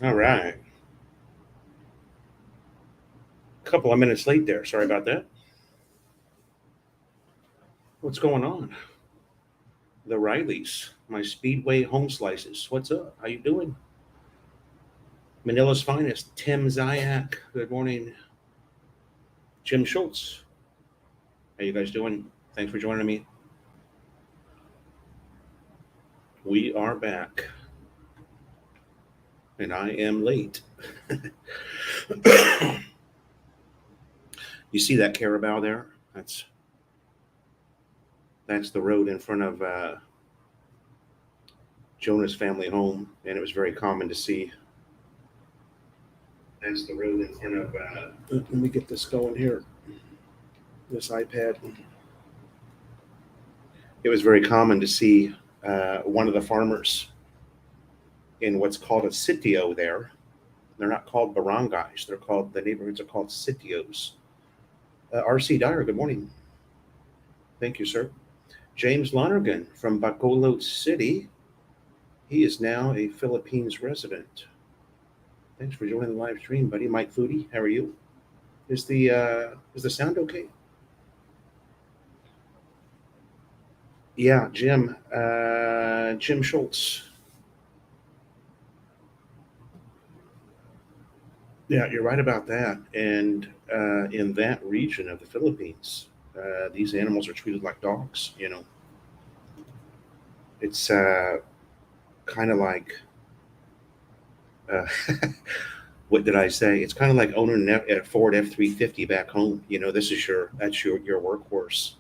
All right. A couple of minutes late there. Sorry about that. What's going on? The Rileys, my Speedway home slices. What's up? How you doing? Manila's finest, Tim Zayak. Good morning. Jim Schultz. How you guys doing? Thanks for joining me. We are back, and I am late. You see that carabao there? That's the road in front of Jonah's family home, and it was very common to see. That's the road in front of. Let me get this going here. This iPad. It was very common to see one of the farmers in what's called a sitio there. They're not called barangays. The neighborhoods are called sitios. R.C. Dyer, good morning. Thank you, sir. James Lonergan from Bacolod City. He is now a Philippines resident. Thanks for joining the live stream, buddy. Mike Foodie, how are you? Is the sound okay? Yeah, Jim. Jim Schultz. Yeah, you're right about that. And in that region of the Philippines, these animals are treated like dogs. It's kind of like what did I say? It's kind of like owning a Ford F-350 back home. This is your workhorse.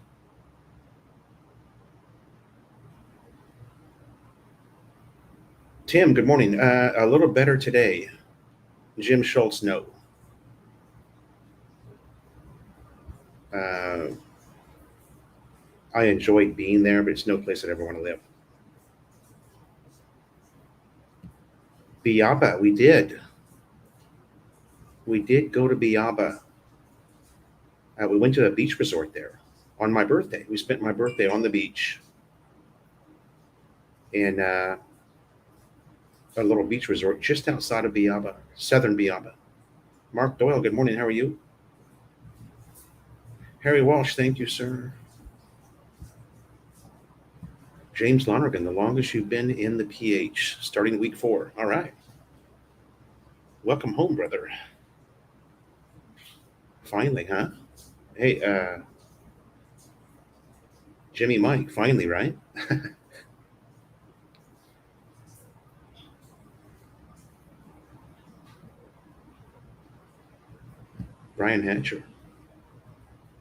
Tim, good morning. A little better today. Jim Schultz, no. Uh, I enjoyed being there, but it's no place I'd ever want to live. Biaba, we did. We did go to Biaba. We went to a beach resort there on my birthday. We spent my birthday on the beach in a little beach resort just outside of Biaba, southern Biaba. Mark Doyle, good morning. How are you? Harry Walsh, thank you, sir. James Lonergan, the longest you've been in the PH, starting week 4. All right. Welcome home, brother. Finally, huh? Hey, Jimmy Mike, finally, right? Brian Hatcher,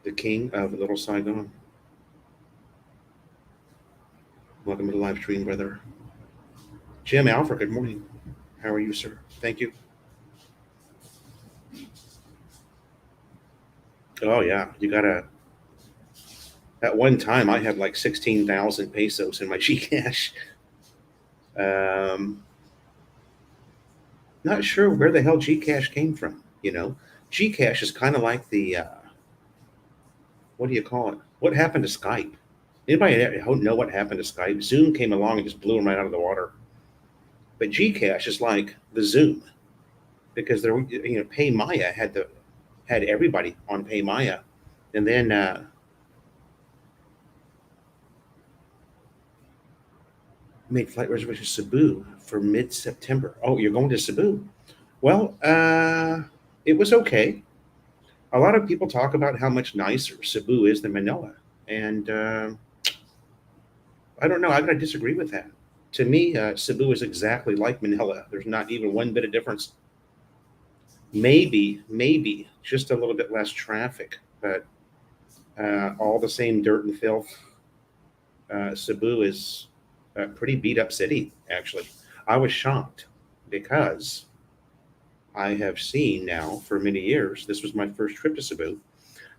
the king of Little Saigon. Welcome to the live stream, brother. Jim Alfred, good morning. How are you, sir? Thank you. Oh, yeah. You got to. At one time, I had like 16,000 pesos in my Gcash. Um, Not sure where the hell Gcash came from. Gcash is kind of like the what do you call it? What happened to Skype? Anybody know what happened to Skype? Zoom came along and just blew them right out of the water. But Gcash is like the Zoom because PayMaya had everybody on PayMaya, and then made flight reservations Cebu for mid-September. Oh, you're going to Cebu? Well, it was okay. A lot of people talk about how much nicer Cebu is than Manila, and I don't know. I gotta disagree with that. To me, Cebu is exactly like Manila. There's not even one bit of difference. Maybe just a little bit less traffic, but all the same dirt and filth. Cebu is a pretty beat up city, actually. I was shocked because I have seen now for many years, this was my first trip to Cebu.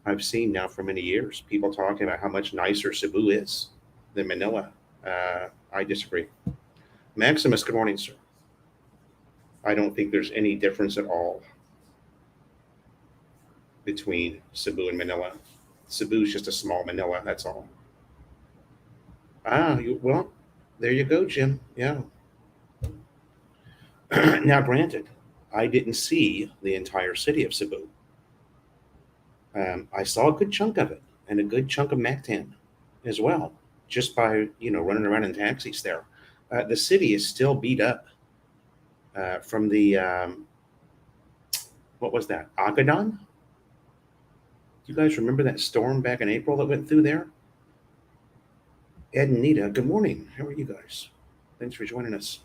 I've seen now for many years people talking about how much nicer Cebu is than Manila. I disagree. Maximus, good morning, sir. I don't think there's any difference at all between Cebu and Manila. Cebu's just a small Manila, that's all. Well, there you go, Jim. Yeah. Now, granted, I didn't see the entire city of Cebu. I saw a good chunk of it and a good chunk of Mactan as well, just by running around in taxis there. The city is still beat up from the what was that, Agadan? Do you guys remember that storm back in April that went through there? Ed and Nita, good morning. How are you guys? Thanks for joining us.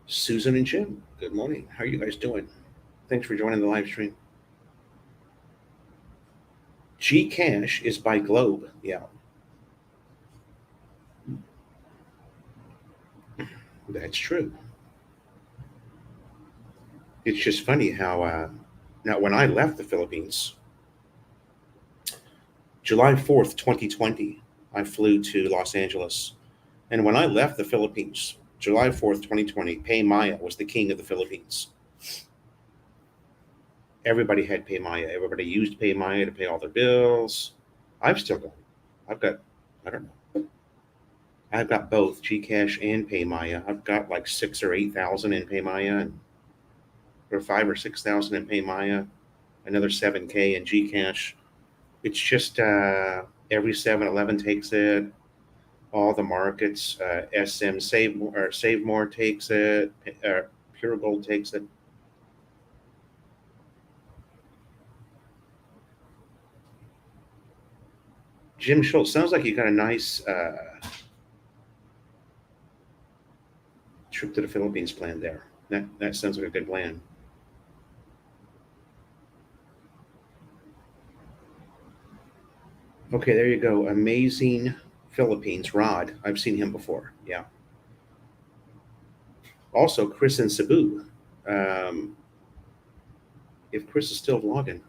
Susan and Jim, good morning. How are you guys doing? Thanks for joining the live stream. Gcash is by Globe. Yeah, that's true. It's just funny how now when I left the Philippines, July 4th, 2020, I flew to Los Angeles. And when I left the Philippines, July 4th, 2020, Pay Maya was the king of the Philippines. Everybody had Pay Maya. Everybody used Pay Maya to pay all their bills. I've still got, I've got, I don't know. I've got both Gcash and Pay Maya. I've got like 6 or 8 thousand in Pay Maya, or 5 or 6 thousand in Pay Maya, another 7K in Gcash. It's just every 7-Eleven takes it. All the markets, SM Save More takes it. Pure Gold takes it. Jim Schultz, sounds like you got a nice trip to the Philippines planned there. That sounds like a good plan. Okay, there you go. Amazing Philippines. Rod, I've seen him before. Yeah. Also, Chris in Cebu. Um, if Chris is still vlogging.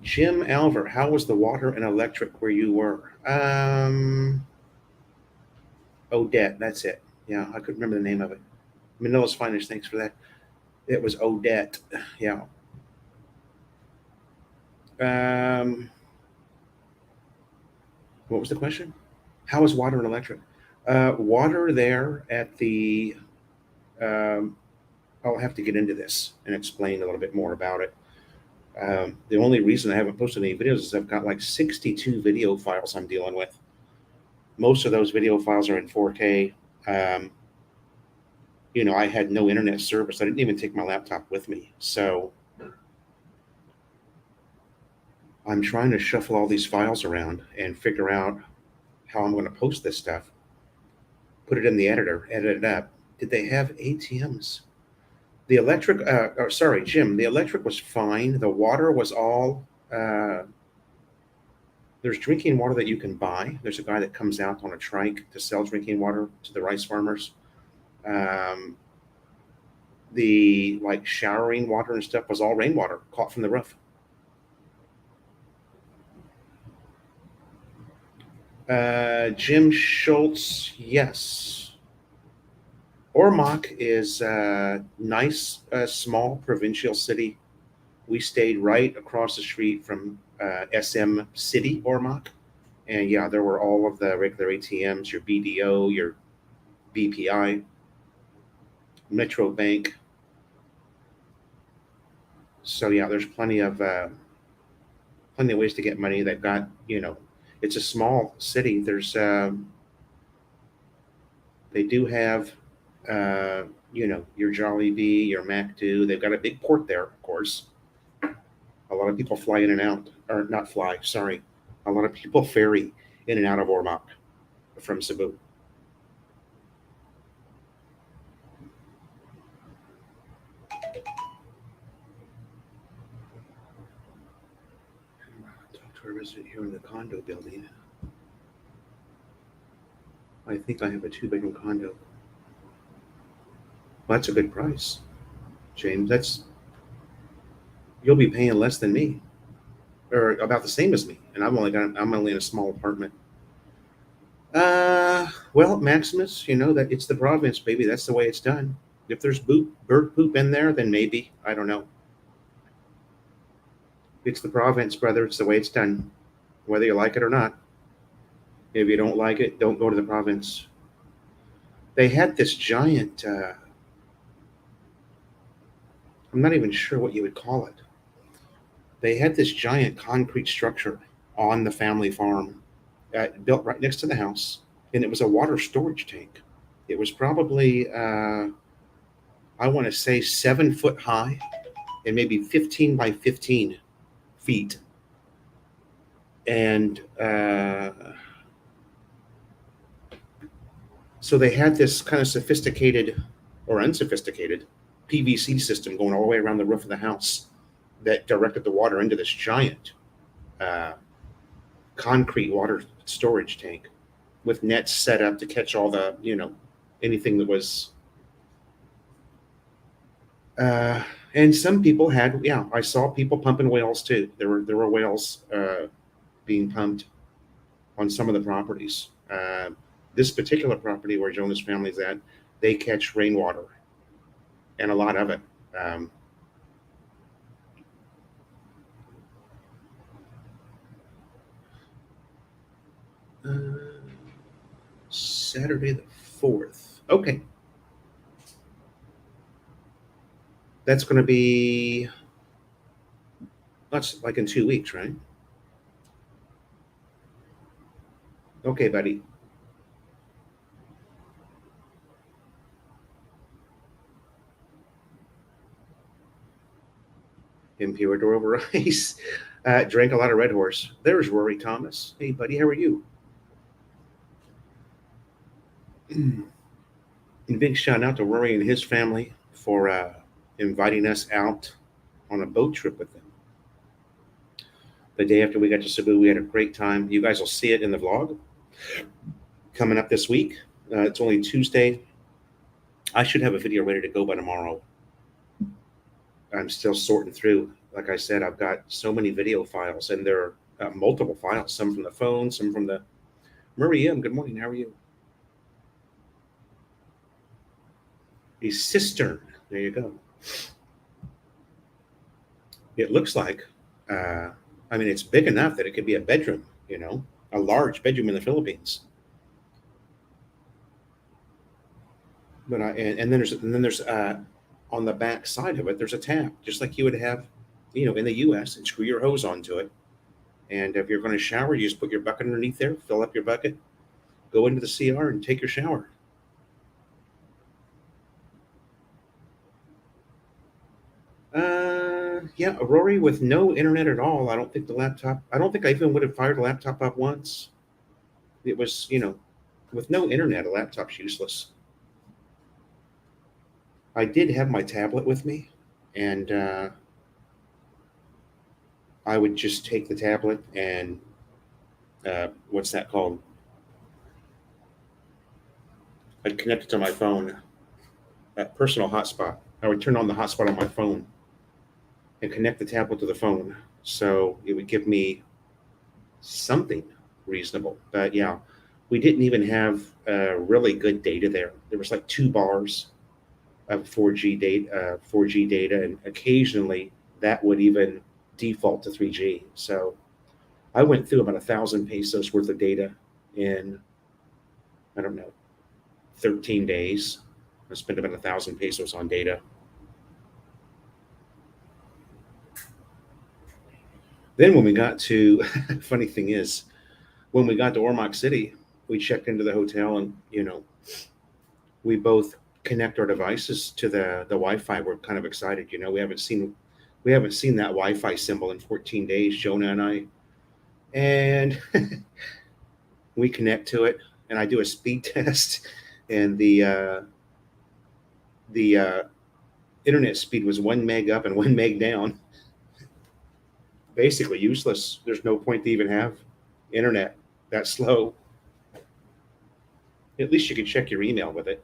Jim Alver, how was the water and electric where you were? Odette, that's it. Yeah, I couldn't remember the name of it. Manila's Finest, thanks for that. It was Odette. Yeah. Um, what was the question? How is water and electric? Water there at the, um, I'll have to get into this and explain a little bit more about it. The only reason I haven't posted any videos is I've got like 62 video files I'm dealing with. Most of those video files are in 4K. I had no internet service. I didn't even take my laptop with me. So I'm trying to shuffle all these files around and figure out how I'm going to post this stuff. Put it in the editor, edit it up. Did they have ATMs? The electric, sorry, Jim, the electric was fine. The water was all, there's drinking water that you can buy. There's a guy that comes out on a trike to sell drinking water to the rice farmers. The like showering water and stuff was all rainwater caught from the roof. Jim Schultz, yes. Ormoc is a nice, small provincial city. We stayed right across the street from SM City, Ormoc. And yeah, there were all of the regular ATMs, your BDO, your BPI, Metro Bank. So yeah, there's plenty of ways to get money. They've got, it's a small city. There's they do have your Jollibee, your MacDo. They've got a big port there, of course. A lot of people fly in and out, or not fly, sorry. A lot of people ferry in and out of Ormoc from Cebu. Talk to a resident here in the condo building. I think I have a 2-bedroom condo. Well, that's a good price, James. You'll be paying less than me, or about the same as me, and I'm only in a small apartment. Well, Maximus, that it's the province, baby. That's the way it's done. If there's bird poop in there, then maybe. I don't know. It's the province, brother. It's the way it's done, whether you like it or not. If you don't like it, don't go to the province. They had this giant, I'm not even sure what you would call it. They had this giant concrete structure on the family farm, built right next to the house, and it was a water storage tank. It was probably, I want to say, 7 foot high and maybe 15 by 15 feet. And so they had this kind of sophisticated or unsophisticated PVC system going all the way around the roof of the house that directed the water into this giant uh, concrete water storage tank with nets set up to catch all the, anything that was. Uh, and some people had, yeah, I saw people pumping whales too. There were whales being pumped on some of the properties. This particular property where Jonah's family's at, they catch rainwater and a lot of it. Um, uh, Saturday the 4th. Okay, that's going to be, that's like in 2 weeks, right? Okay, buddy. Impure door over ice. Drank a lot of Red Horse. There's Rory Thomas. Hey, buddy, how are you? And big shout out to Rory and his family for inviting us out on a boat trip with them. The day after we got to Cebu, we had a great time. You guys will see it in the vlog coming up this week. It's only Tuesday. I should have a video ready to go by tomorrow. I'm still sorting through. Like I said, I've got so many video files, and there are multiple files. Some from the phone, some from the Maria. Good morning. How are you? A cistern. There you go. It looks like. I mean, it's big enough that it could be a bedroom. A large bedroom in the Philippines. But and then there's on the back side of it, there's a tap, just like you would have, in the U.S. and screw your hose onto it. And if you're going to shower, you just put your bucket underneath there, fill up your bucket, go into the CR, and take your shower. Yeah, Rory, with no internet at all. I don't think the laptop. I don't think I even would have fired a laptop up once. It was, with no internet, a laptop's useless. I did have my tablet with me, and I would just take the tablet and what's that called? I'd connect it to my phone, personal hotspot. I would turn on the hotspot on my phone and connect the tablet to the phone, so it would give me something reasonable. But yeah, we didn't even have really good data there. There was like 2 bars of 4G data, and occasionally that would even default to 3G. So I went through about 1,000 pesos worth of data in, I don't know, 13 days. I spent about 1,000 pesos on data. Then when we got to, funny thing is, when we got to Ormoc City, we checked into the hotel, and we both connect our devices to the Wi-Fi. We're kind of excited. We haven't seen that Wi-Fi symbol in 14 days, Jonah and I, and we connect to it, and I do a speed test, and the internet speed was 1 meg up and 1 meg down. Basically useless. There's no point to even have internet that slow. At least you could check your email with it.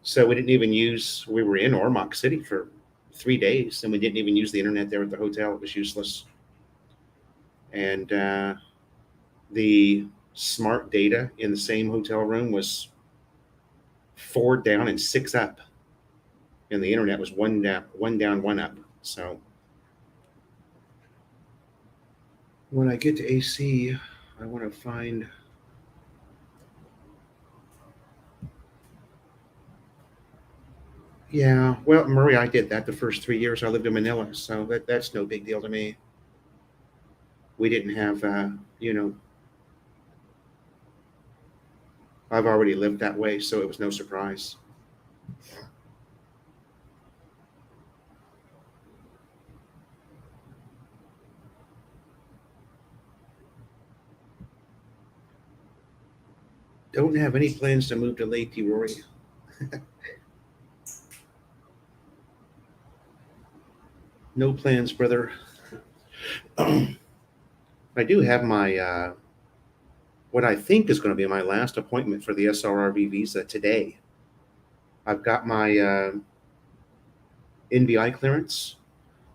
So we didn't even use. We were in Ormoc City for 3 days, and we didn't even use the internet there at the hotel. It was useless. And the smart data in the same hotel room was 4 down and 6 up, and the internet was 1 down, 1 up. So when I get to AC, I want to find. Yeah, well, Murray, I did that the first 3 years I lived in Manila, so that's no big deal to me. We didn't have, you know, I've already lived that way, so it was no surprise. Don't have any plans to move to Leyte, Rory. No plans, brother. I do have my what I think is going to be my last appointment for the SRRB visa today. I've got my NBI clearance,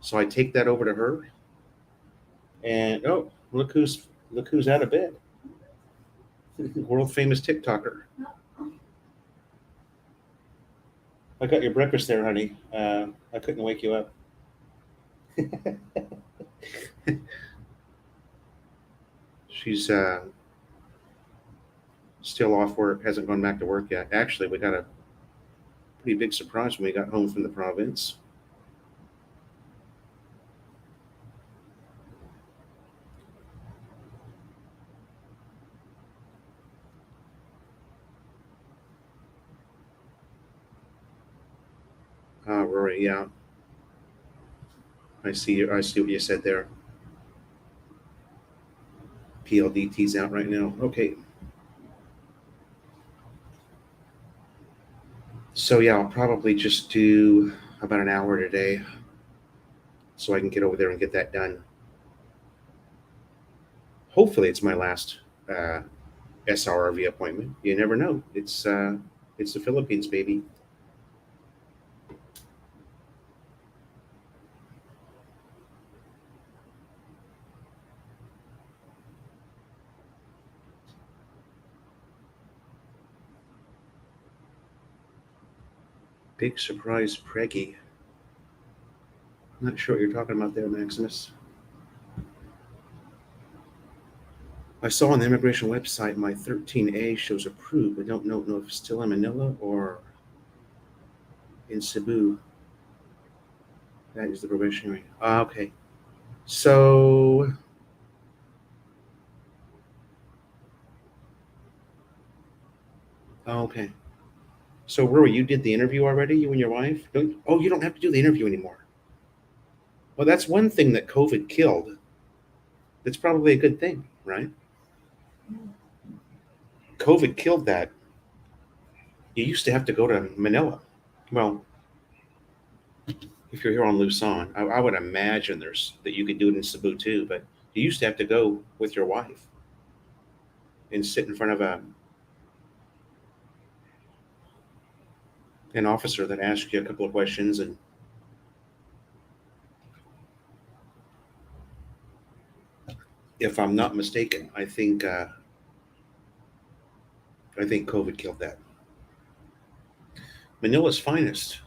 so I take that over to her, and oh, look who's out of bed, world famous TikToker. I got your breakfast there, honey. I couldn't wake you up. She's still off work, hasn't gone back to work yet. Actually, we got a pretty big surprise when we got home from the province. Rory, yeah, I see you. I see what you said there. PLDT's out right now. Okay, so yeah, I'll probably just do about an hour today, so I can get over there and get that done. Hopefully, it's my last SRRV appointment. You never know. It's the Philippines, baby. Big surprise, preggy. Not sure what you're talking about there, Maximus. I saw on the immigration website my 13A shows approved. I don't know if it's still in Manila or in Cebu. That is the probationary. Okay. So, okay. So, Rory, you did the interview already, you and your wife? You don't have to do the interview anymore. Well, that's one thing that COVID killed. That's probably a good thing, right? COVID killed that. You used to have to go to Manila. Well, if you're here on Luzon, I would imagine there's that you could do it in Cebu too, but you used to have to go with your wife and sit in front of an officer that asked you a couple of questions. And if I'm not mistaken, I think COVID killed that. Manila's finest.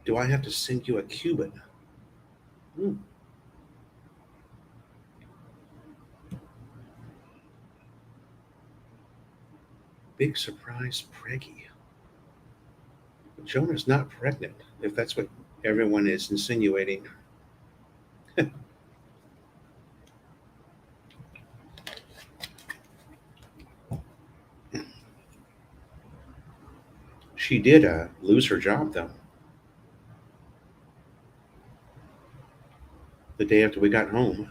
Do I have to send you a Cuban? Hmm, big surprise, preggy. Jonah's not pregnant, if that's what everyone is insinuating. She did lose her job though. The day after we got home,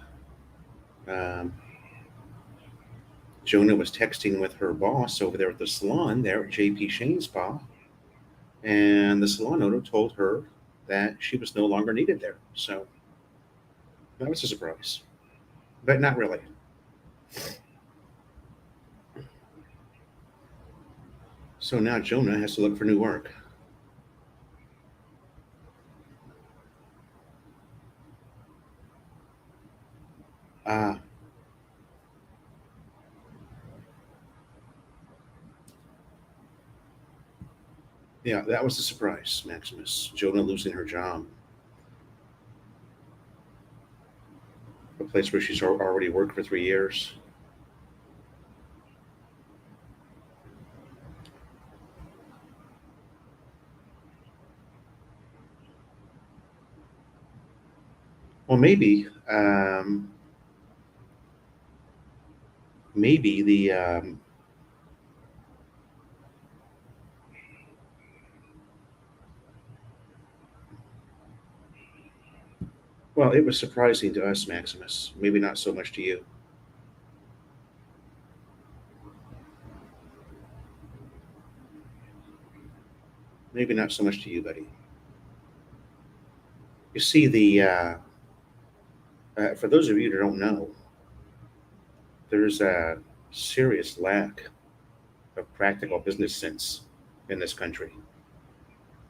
um, Jonah was texting with her boss over there at the salon there at JP Shane's spa, and the salon owner told her that she was no longer needed there. So that was a surprise, but not really. So now Jonah has to look for new work. Ah, yeah, that was a surprise, Maximus. Jonah losing her job, a place where she's already worked for 3 years. Well, maybe the well, it was surprising to us, Maximus. Maybe not so much to you. Maybe not so much to you, buddy. You see, the for those of you that don't know, there's a serious lack of practical business sense in this country.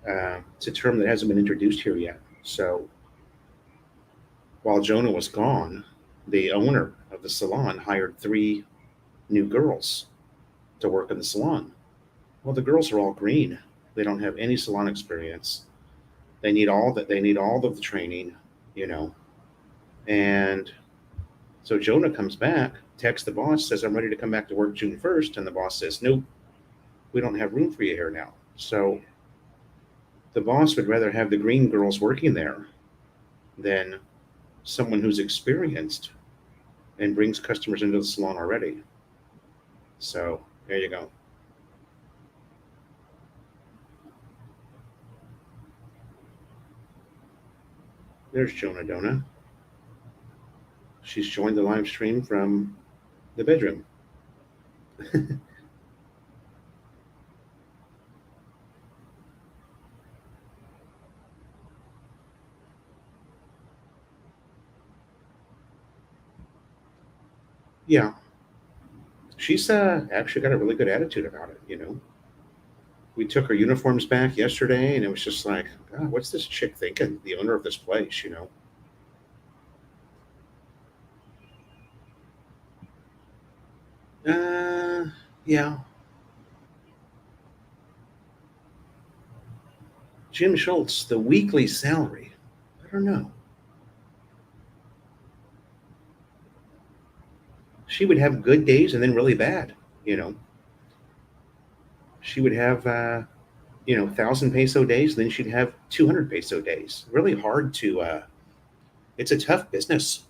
It's a term that hasn't been introduced here yet. So while Jonah was gone, the owner of the salon hired three new girls to work in the salon. Well, the girls are all green. They don't have any salon experience. They need all that. They need all of the training, you know. And so Jonah comes back, texts the boss, says, "I'm ready to come back to work June 1st." And the boss says, "Nope, we don't have room for you here now." So the boss would rather have the green girls working there than someone who's experienced and brings customers into the salon already. So there you go. There's Jonah Dona. She's joined the live stream from the bedroom. Yeah, she's actually got a really good attitude about it. You know, we took her uniforms back yesterday, and it was just like, God, what's this chick thinking? The owner of this place, you know. Yeah, Jim Schultz, the weekly salary. I don't know. She would have good days and then really bad. You know, she would have 1,000 peso days, then she'd have 200 peso days. Really hard to. It's a tough business,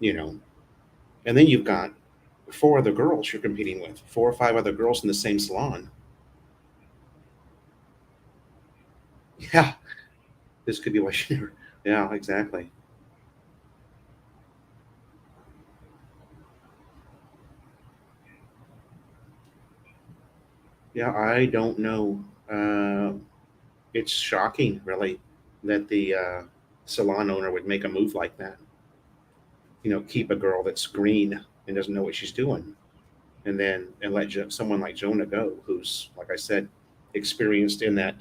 you know. And then you've got four other girls you're competing with, four or five other girls in the same salon. Yeah, this could be why she never. Yeah, exactly. Yeah, I don't know. It's shocking, really, that the salon owner would make a move like that. You know, keep a girl that's green and doesn't know what she's doing, and let someone like Jonah go, who's, like I said, experienced in that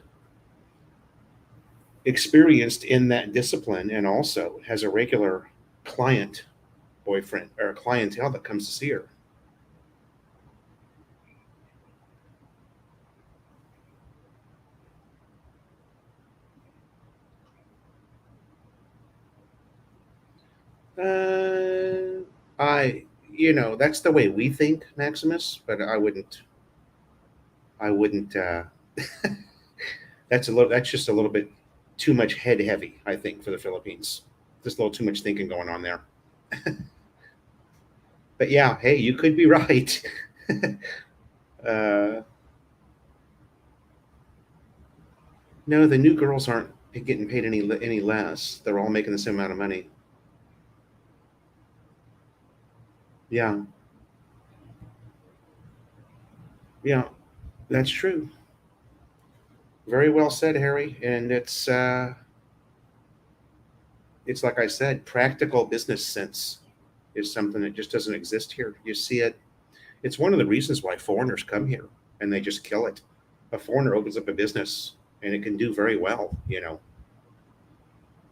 experienced in that discipline, and also has a regular client boyfriend or clientele that comes to see her. Uh, I, that's the way we think, Maximus, but I wouldn't. That's a little. That's just a little bit too much head heavy, I think, for the Philippines. Just a little too much thinking going on there. But yeah, hey, you could be right. uh, no, the new girls aren't getting paid any less. They're all making the same amount of money. Yeah, yeah, that's true. Very well said, Harry. And it's like I said, practical business sense is something that just doesn't exist here. You see it. It's one of the reasons why foreigners come here and they just kill it. A foreigner opens up a business and it can do very well,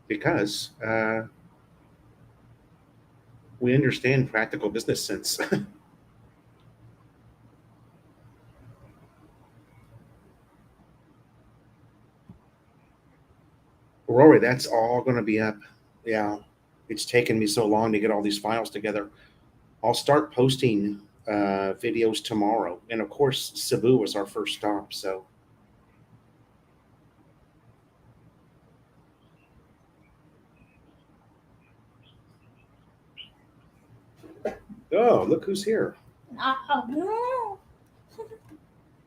because we understand practical business sense. Rory, that's all going to be up. Yeah, it's taken me so long to get all these files together. I'll start posting videos tomorrow, and of course, Cebu was our first stop. So Oh, look who's here. No.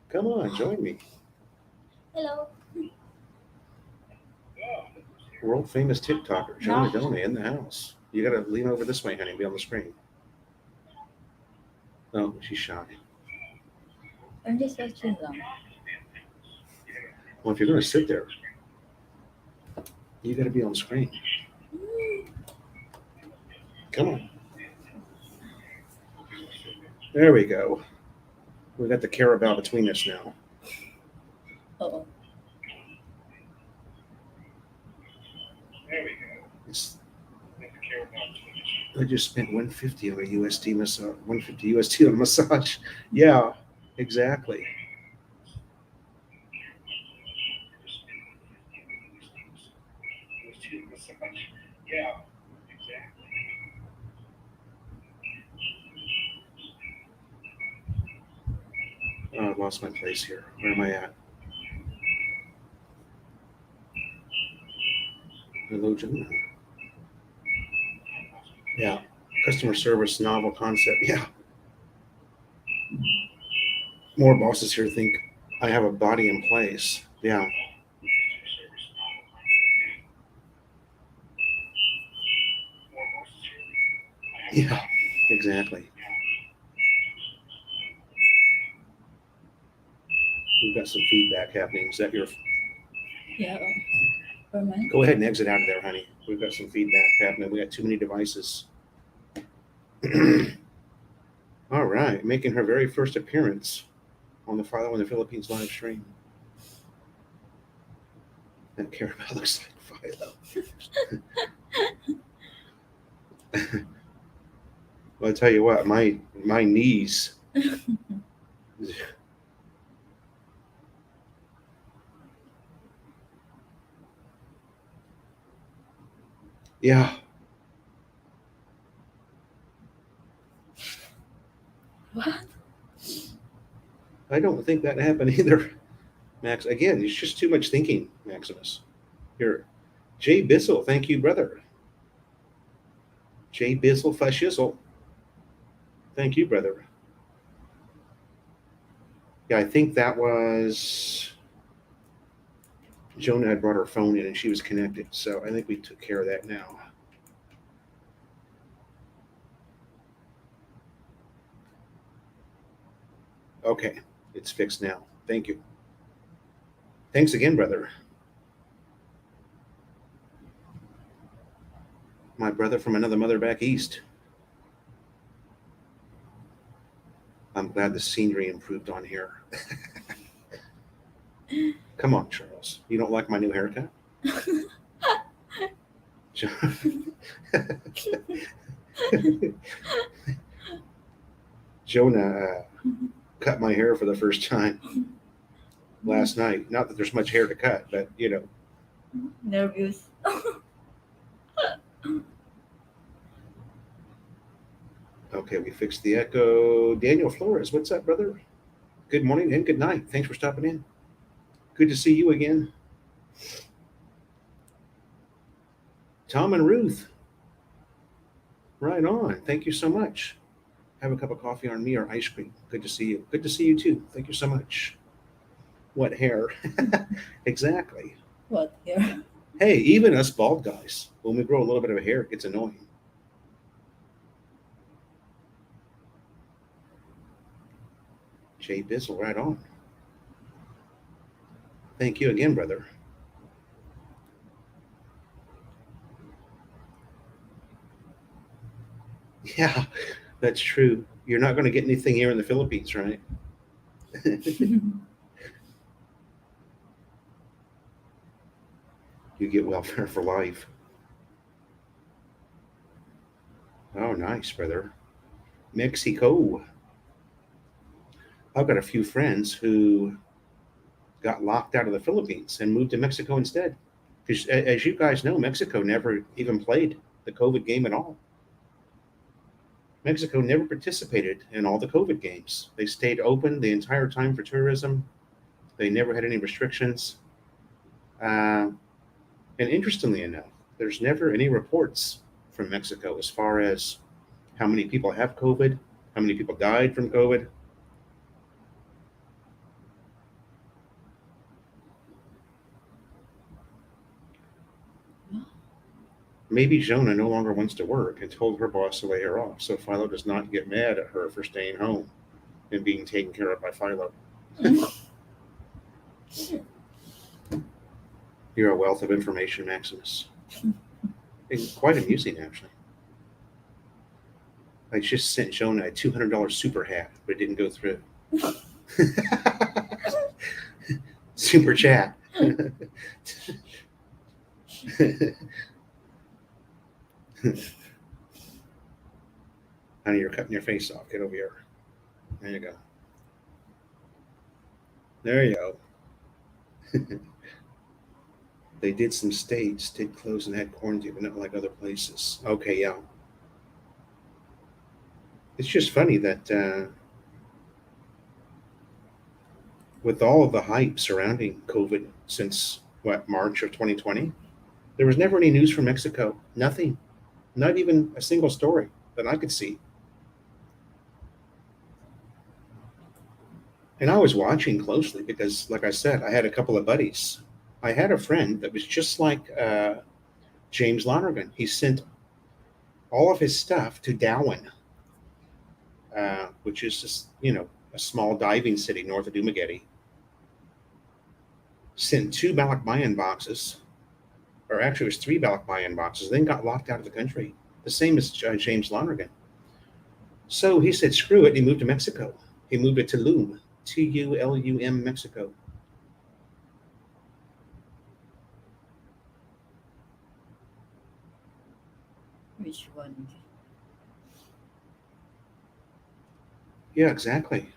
Come on, join me. Hello. World famous TikToker, Jonah No. Dona in the house. You gotta lean over this way, honey, and be on the screen. Oh, she's shy. I'm just watching them. Well, if you're gonna sit there, you gotta be on screen. Come on. There we go. We got the carabao between us now. Oh. It's, I just spent 150 on a USD massage. 150 USD on a massage. Yeah, exactly. Oh, I lost my place here. Where am I at? Hello, Jonah. Yeah. Customer service, novel concept. Yeah. More bosses here think I have a body in place. Yeah. Yeah. Exactly. We've got some feedback happening. Is that your? Yeah. For mine. Go ahead and exit out of there, honey. We've got some feedback happening. We got too many devices. All right, making her very first appearance on the Philo in the Philippines live stream. That caramel looks like Philo. Well, I tell you what, my knees. Yeah, What? I don't think that happened either, Max. Again, it's just too much thinking, Maximus. Here, Jay Bissell, thank you, brother. Jay Bissell Fashizzle, thank you, brother. Yeah, I think that was Jonah had brought her phone in and she was connected, so I think we took care of that now. Okay, it's fixed now. Thank you. Thanks again, brother. My brother from another mother back east. I'm glad the scenery improved on here. Come on, Charles. You don't like my new haircut? Jonah cut my hair for the first time last night. Not that there's much hair to cut, but you know. Nervous. Okay, we fixed the echo. Daniel Flores, what's up, brother? Good morning and good night. Thanks for stopping in. Good to see you again. Tom and Ruth. Right on. Thank you so much. Have a cup of coffee on me or ice cream. Good to see you. Good to see you too. Thank you so much. What hair? Exactly. What here? Hey, even us bald guys, when we grow a little bit of hair, it gets annoying. Jay Bizzle, right on. Thank you again, brother. Yeah, that's true. You're not going to get anything here in the Philippines, right? You get welfare for life. Oh, nice, brother. Mexico. I've got a few friends who got locked out of the Philippines and moved to Mexico instead. Because, as you guys know, Mexico never even played the COVID game at all. Mexico never participated in all the COVID games. They stayed open the entire time for tourism. They never had any restrictions. Uh, and interestingly enough, there's never any reports from Mexico as far as how many people have COVID, how many people died from COVID. Maybe Jonah no longer wants to work and told her boss to lay her off, so Philo does not get mad at her for staying home and being taken care of by Philo. You're a wealth of information, Maximus. And quite amusing, actually. I just sent Jonah a $200 super hat, but it didn't go through. Super chat. Honey, you're cutting your face off. Get over here. There you go. There you go. They did some states, did close and had quarantine, but not like other places. Okay, yeah. It's just funny that with all of the hype surrounding COVID since, March of 2020, there was never any news from Mexico. Nothing. Not even a single story that I could see. And I was watching closely because, like I said, I had a couple of buddies. I had a friend that was just like James Lonergan. He sent all of his stuff to Darwin, which is just, a small diving city north of Dumaguete. Sent 2 Balikbayan boxes, or actually it was 3 Balikbayan boxes, then got locked out of the country. The same as James Lonergan. So he said, screw it, and he moved to Mexico. He moved to Tulum, Tulum, Mexico. Which one? Yeah, exactly.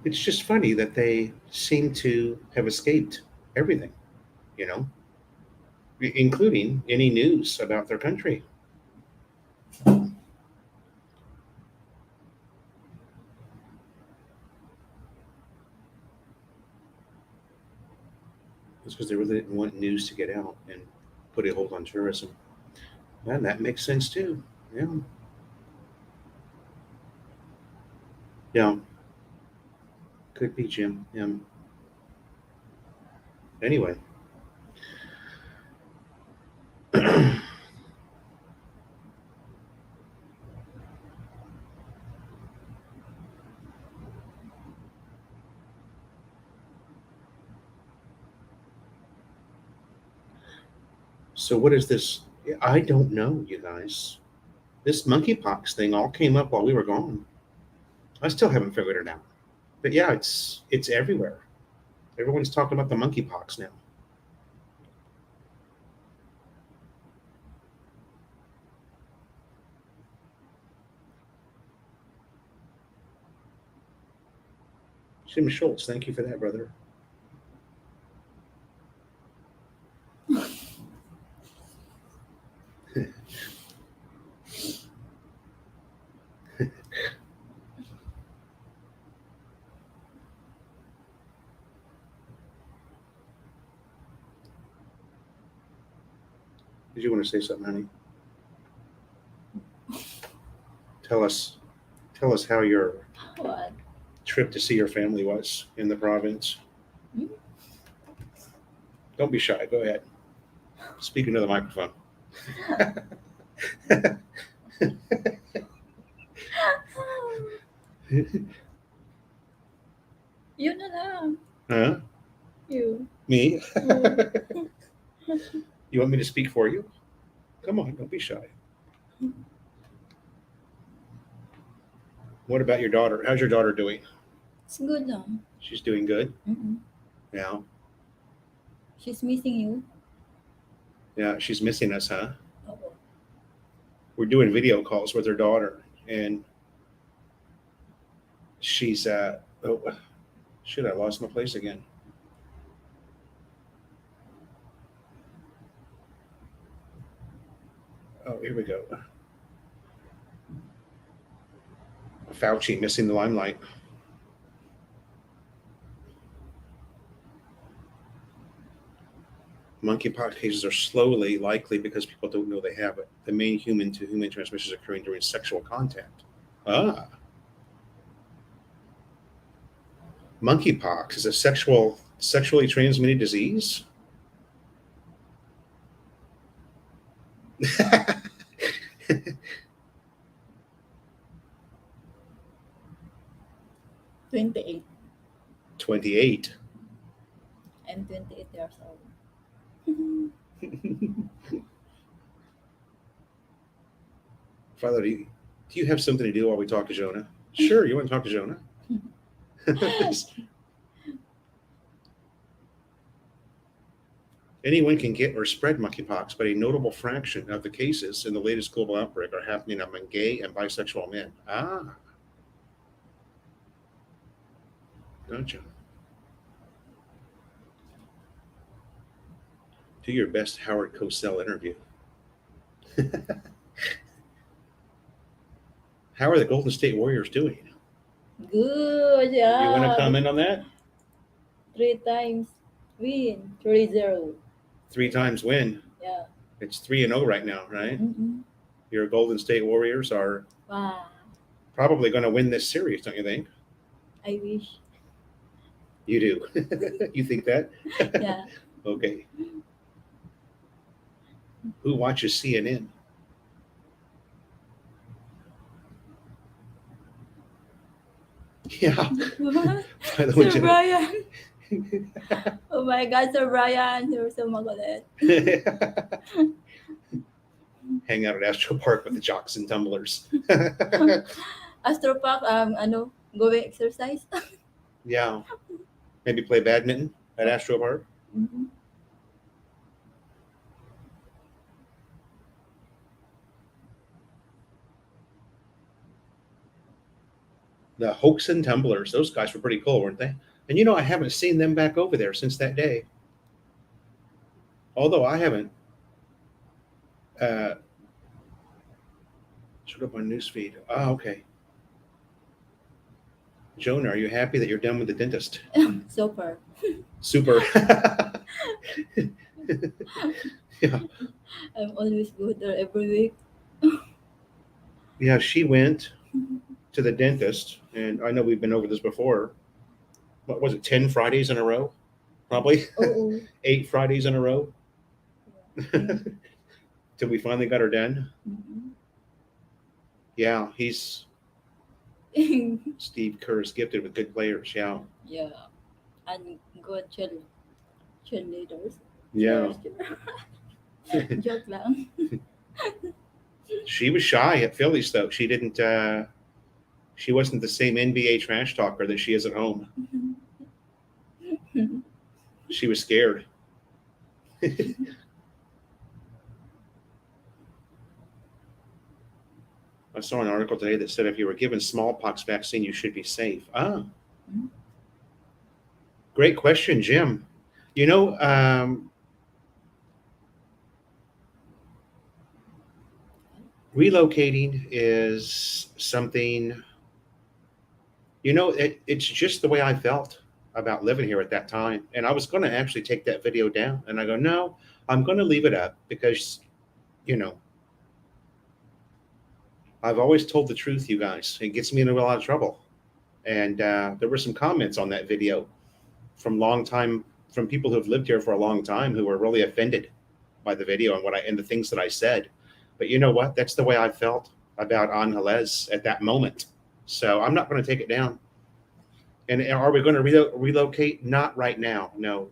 It's just funny that they seem to have escaped everything, including any news about their country. It's because they really didn't want news to get out and put a hold on tourism. And that makes sense too. Yeah. Yeah. Could be, Jim. Yeah. Anyway. So what is this? I don't know, you guys. This monkeypox thing all came up while we were gone. I still haven't figured it out. But yeah, it's everywhere. Everyone's talking about the monkeypox now. Jim Schultz, thank you for that, brother. Did you want to say something, honey? Tell us how your What? trip to see your family was in the province. Hmm? Don't be shy. Go ahead. Speak into the microphone. You na lang. Huh? You. Me? Mm. You want me to speak for you? Come on, don't be shy. What about your daughter? How's your daughter doing? It's good lang. She's doing good. Mm-mm. Yeah. She's missing you. Yeah, she's missing us, huh? Oh. We're doing video calls with her daughter, and she's oh shit, I lost my place again. Oh, here we go. Fauci missing the limelight. Monkeypox cases are slowly likely because people don't know they have it. The main human-to-human transmission is occurring during sexual contact. Ah. Monkeypox is a sexually transmitted disease? 28. 28. I'm 28 years old. Philo, do you have something to do while we talk to Jonah? Sure, you want to talk to Jonah? Anyone can get or spread monkeypox, but a notable fraction of the cases in the latest global outbreak are happening among gay and bisexual men. Ah. Gotcha. Do your best Howard Cosell interview. How are the Golden State Warriors doing? Good, yeah. You want to comment on that? 3 times win, 3-0. 3 times win. Yeah. It's 3-0 right now, right? Mm-hmm. Your Golden State Warriors are Wow. probably going to win this series, don't you think? I wish. You do. You think that? Yeah. Okay. Who watches CNN? Yeah. By the way, Sir Brian. Oh my God, Sir Brian. You're so makulit. Hang out at Astro Park with the jocks and tumblers. Astro Park, going exercise. Yeah. Maybe play badminton at Astro Park. Mm-hmm. The Hoax and Tumblers, those guys were pretty cool, weren't they? And I haven't seen them back over there since that day. Although I haven't showed up on newsfeed. Oh, okay. Jonah, are you happy that you're done with the dentist? Super. Super. Yeah. I'm always go there every week. Yeah, she went to the dentist, and I know we've been over this before. What was it, 10 Fridays in a row? Probably. Oh. 8 Fridays in a row Yeah. till we finally got her done. Mm-hmm. Yeah, Steve Kerr is gifted with good players. Yeah. Yeah. And good cheerleaders. Yeah. Joke lang. She was shy at Phillies, though. She didn't. She wasn't the same NBA trash talker that she is at home. She was scared. I saw an article today that said if you were given smallpox vaccine, you should be safe. Ah. Mhm. Great question, Jim. Relocating is something, it's just the way I felt about living here at that time. And I was going to actually take that video down. And I go, no, I'm going to leave it up because, I've always told the truth, you guys. It gets me into a lot of trouble. And there were some comments on that video from people who have lived here for a long time who were really offended by the video and the things that I said. But you know what? That's the way I felt about Angeles at that moment. So I'm not going to take it down. And are we going to relocate? Not right now. No.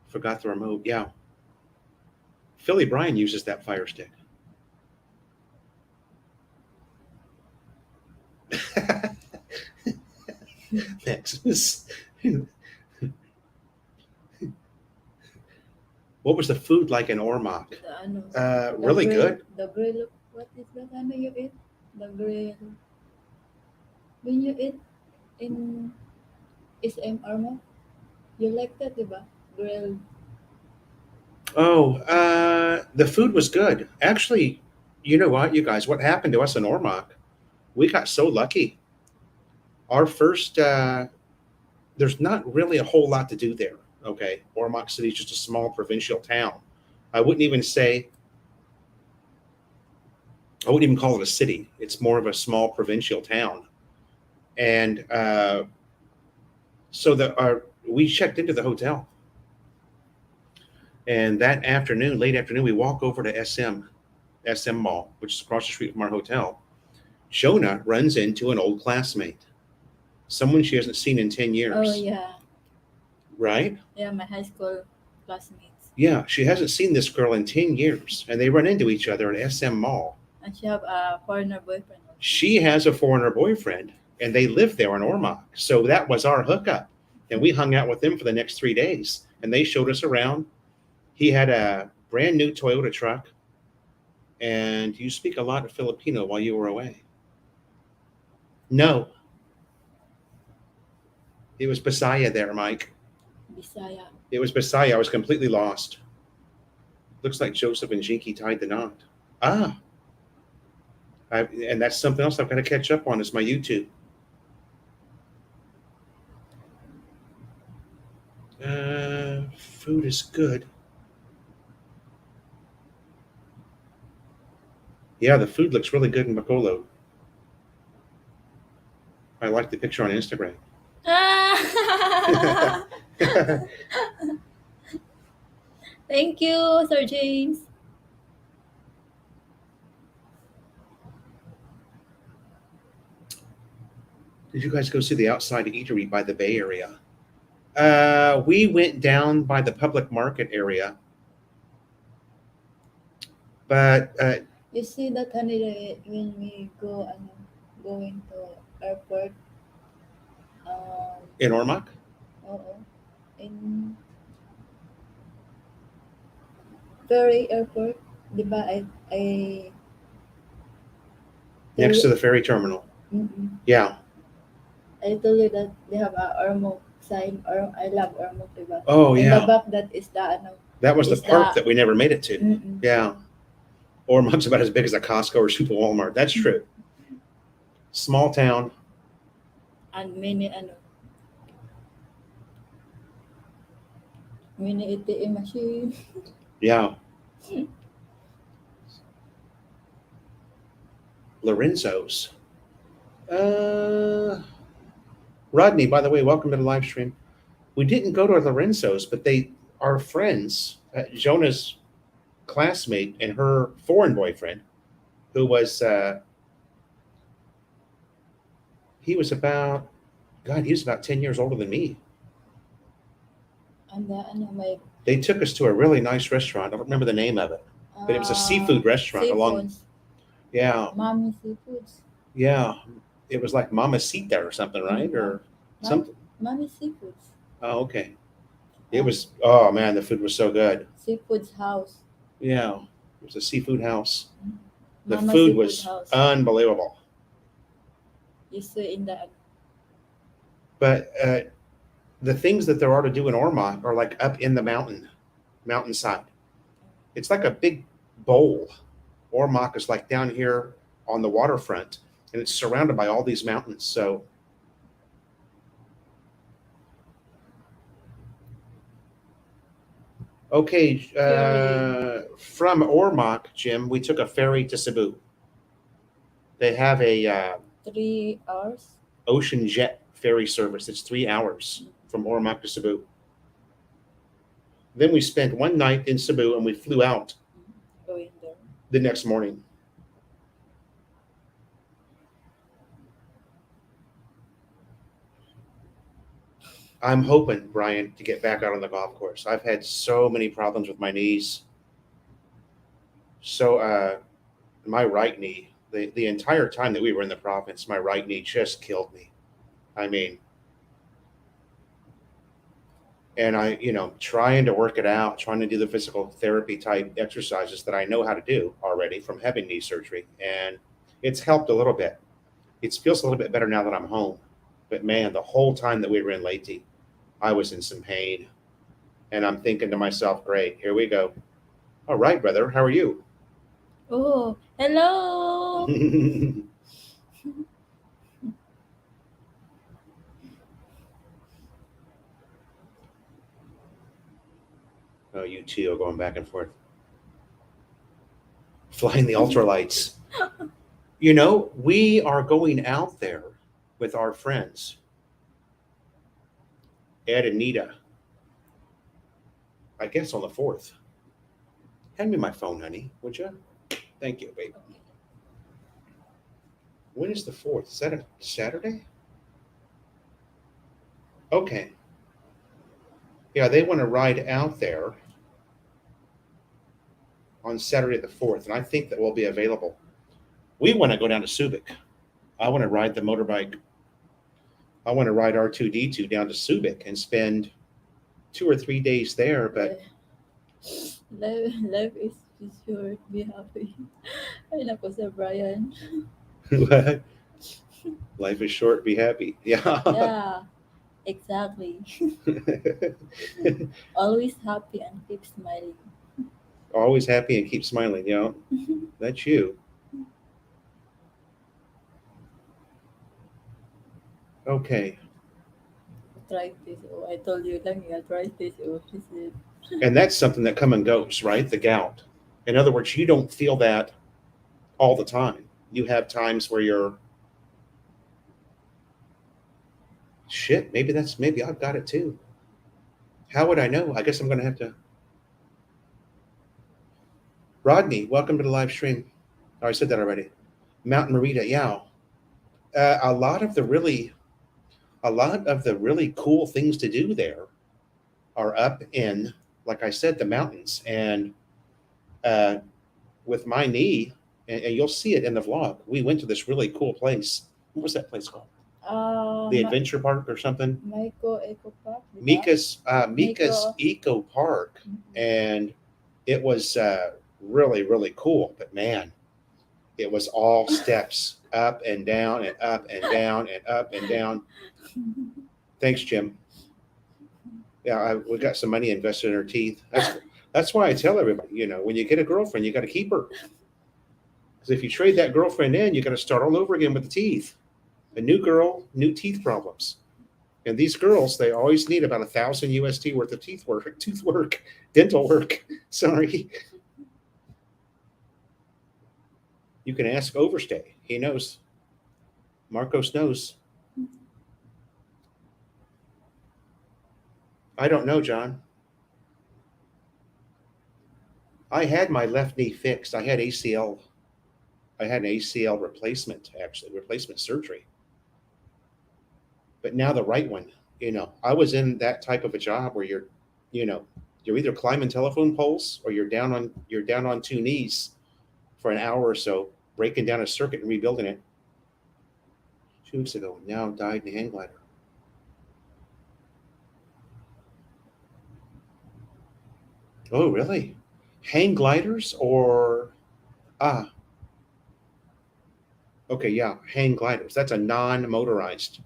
Forgot the remote. Yeah. Philly Brian uses that Fire Stick. Maximus. What was the food like in Ormoc? Really good. The grill, what is that? You eat? The grill. When you eat in SM Ormoc, you like that, diba? Grill. Oh, the food was good. Actually, You know what, you guys? What happened to us in Ormoc? We got so lucky. Our first, there's not really a whole lot to do there. Okay, Ormoc City is just a small provincial town. I wouldn't even say, I wouldn't even call it a city. It's more of a small provincial town. And so we checked into the hotel, and that afternoon, late afternoon, we walk over to SM Mall, which is across the street from our hotel. Jonah runs into an old classmate, someone she hasn't seen in 10 years. Oh yeah, Right? yeah, my high school classmates. Yeah, she hasn't seen this girl in 10 years, and they run into each other at SM Mall. And she have a foreigner boyfriend. Also. She has a foreigner boyfriend, and they live there in Ormoc. So that was our hookup. And we hung out with them for the next 3 days, and they showed us around. He had a brand new Toyota truck, and you speak a lot of Filipino while you were away. No. It was Bisaya there, Mike. Bisaya. It was Bisaya. I was completely lost. Looks like Joseph and Jinky tied the knot. And that's something else I've got to catch up on is my YouTube. Food is good. Yeah, the food looks really good in Bacolod. I like the picture on Instagram. Thank you, Sir James. Did you guys go see the outside eatery by the Bay Area? We went down by the public market area. But you see that honey when we going to airport. In Ormoc? In ferry airport, diba? I next to the ferry terminal. Mm-hmm. Yeah. I told you that they have a Ormoc sign, or I love Ormoc, diba? Oh, yeah. In the back, that is the that was the park that we never made it to. Mm-mm. Yeah. Ormoc's about as big as a Costco or Super Walmart. That's true. Small town. And many ATM machine. Yeah. Lorenzo's. Rodney, by the way, welcome to the live stream. We didn't go to Lorenzo's, but they are friends. Jonah's classmate and her foreign boyfriend, who was he was about 10 years older than me. And they took us to a really nice restaurant. I don't remember the name of it, but it was a seafood restaurant Seafoods. Yeah. Mommy Seafoods. Yeah, it was like Mamacita or something, right? Or something. Mommy Seafoods. Oh, okay. It was. Oh man, the food was so good. Seafood's house. Yeah, it was a seafood house. The Mama food Seafood was house. unbelievable. You see in that. But the things that there are to do in Ormoc are like up in the mountainside. It's like a big bowl. Ormoc is like down here on the waterfront, and it's surrounded by all these mountains. So okay, from Ormoc, Jim, we took a ferry to Cebu. They have a 3 hours ocean jet ferry service. It's 3 hours from Ormoc to Cebu. Then we spent one night in Cebu, and we flew out going there the next morning. I'm hoping, Brian, to get back out on the golf course. I've had so many problems with my knees. So my right knee, the entire time that we were in the province, my right knee just killed me. I mean, and trying to work it out, trying to do the physical therapy type exercises that I know how to do already from having knee surgery. And it's helped a little bit. It feels a little bit better now that I'm home. But man, the whole time that we were in Leyte, I was in some pain. And I'm thinking to myself, great, here we go. All right, brother, how are you? Oh, hello. Oh, you two are going back and forth. Flying the ultralights. You know, we are going out there with our friends, Ed and Nita, I guess on the 4th. Hand me my phone, honey, would you? Thank you, babe. When is the 4th? Is that a Saturday? Okay. Yeah, they want to ride out there on Saturday the 4th, and I think that will be available. We want to go down to Subic. I want to ride the motorbike. I want to ride R2D2 down to Subic and spend 2 or 3 days there, but Life is short. Be happy. Ay, nako, Sir Brian. life is short, be happy. Yeah. Yeah, exactly. Always happy and keep smiling. Always happy and keep smiling. Yeah, that's you. Okay. Arthritis. Oh, I told you lang yung arthritis. Oh, she said. And that's something that come and goes, right? The gout. In other words, you don't feel that all the time. You have times where you're, shit, maybe I've got it too. How would I know? I guess I'm going to have to. Rodney, welcome to the live stream. Oh, I said that already. Mountain Marita, yeah. A lot of the really cool things to do there are up in, like I said, the mountains. And with my knee, and you'll see it in the vlog, we went to this really cool place. What was that place called? The Adventure Park or something? Maiko Eco Park. Mika's Miko. Eco Park. And it was really, really cool. But man, it was all steps up and down and up and down and up and down. Thanks, Jim. Yeah, we got some money invested in her teeth. That's why I tell everybody, you know, when you get a girlfriend, you got to keep her. Because if you trade that girlfriend in, you got to start all over again with the teeth. A new girl, new teeth problems. And these girls, they always need about 1,000 USD worth of tooth work, dental work. Sorry. You can ask Overstay. He knows. Marcos knows. I don't know, John. I had my left knee fixed. I had ACL. I had an ACL replacement, actually, replacement surgery. But now the right one, you know, I was in that type of a job where you're either climbing telephone poles or you're down on two knees for an hour or so, breaking down a circuit and rebuilding it. 2 weeks ago, now died in a hang glider. Oh, really? Hang gliders or okay, yeah, hang gliders. That's a non-motorized.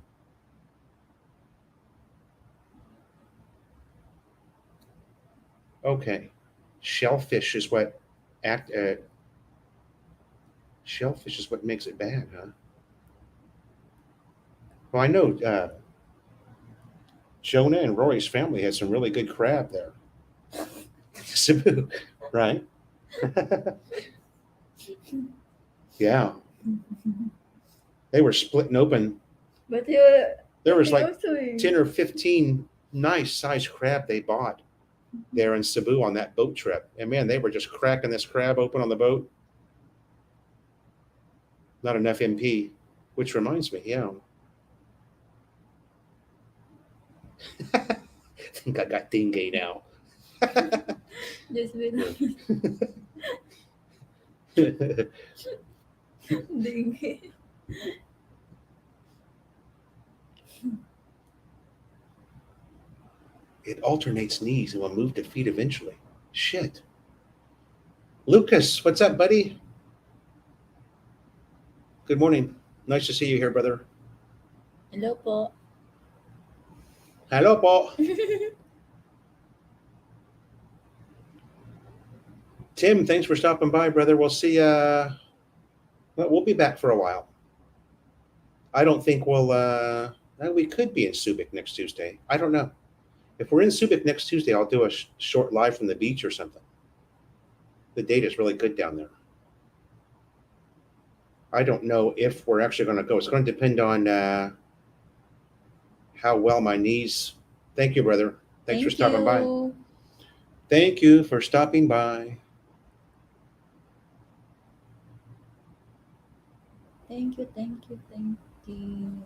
Okay, shellfish is what act. Shellfish is what makes it bad, huh? Well, I know Jonah and Rory's family had some really good crab there. Cebu, right? Yeah, they were splitting open. But There was like 10 or 15 nice sized crab they bought there in Cebu on that boat trip. And man, they were just cracking this crab open on the boat. Not enough MP, which reminds me, yeah. I think I got dengue now. Just wait. Dengue. It alternates knees and will move to feet eventually. Shit. Lucas, what's up, buddy? Good morning. Nice to see you here, brother. Hello po. Hello po. Tim, thanks for stopping by, brother. We'll see. We'll be back for a while. I don't think we'll. We could be in Subic next Tuesday. I don't know. If we're in Subic next Tuesday, I'll do a short live from the beach or something. The data is really good down there. I don't know if we're actually going to go. It's going to depend on how well my knees. Thank you, brother. Thanks for stopping by. Thank you for stopping by. Thank you, thank you, thank you.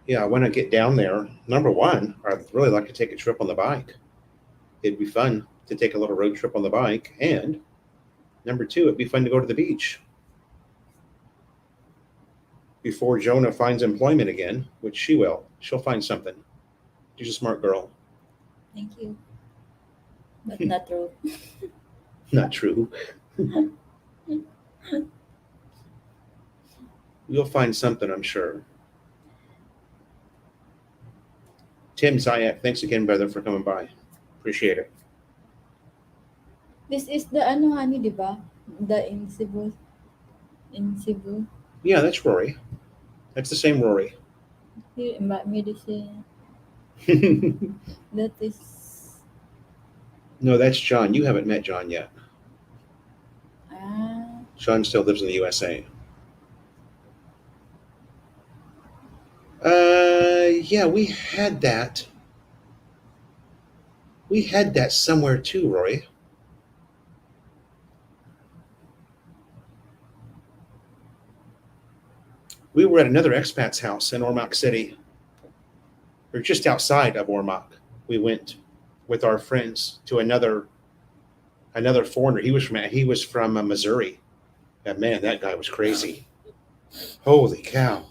Yeah, I want to get down there. Number one, I'd really like to take a trip on the bike. It'd be fun to take a little road trip on the bike. And number two, it'd be fun to go to the beach before Jonah finds employment again, which she will. She'll find something. She's a smart girl. Thank you. But not true. Not true. You'll find something, I'm sure. Tim Zayak, thanks again, brother, for coming by. Appreciate it. This is the honey, di ba? The in Cebu. In Cebu. Yeah, that's Rory. That's the same Rory. Here, medicine. That is. No, that's John. You haven't met John yet. John still lives in the USA. Yeah, we had that. We had that somewhere too, Roy. We were at another expat's house in Ormoc City. Or just outside of Ormoc. We went with our friends to another foreigner. He was from Missouri. And man, that guy was crazy. Holy cow.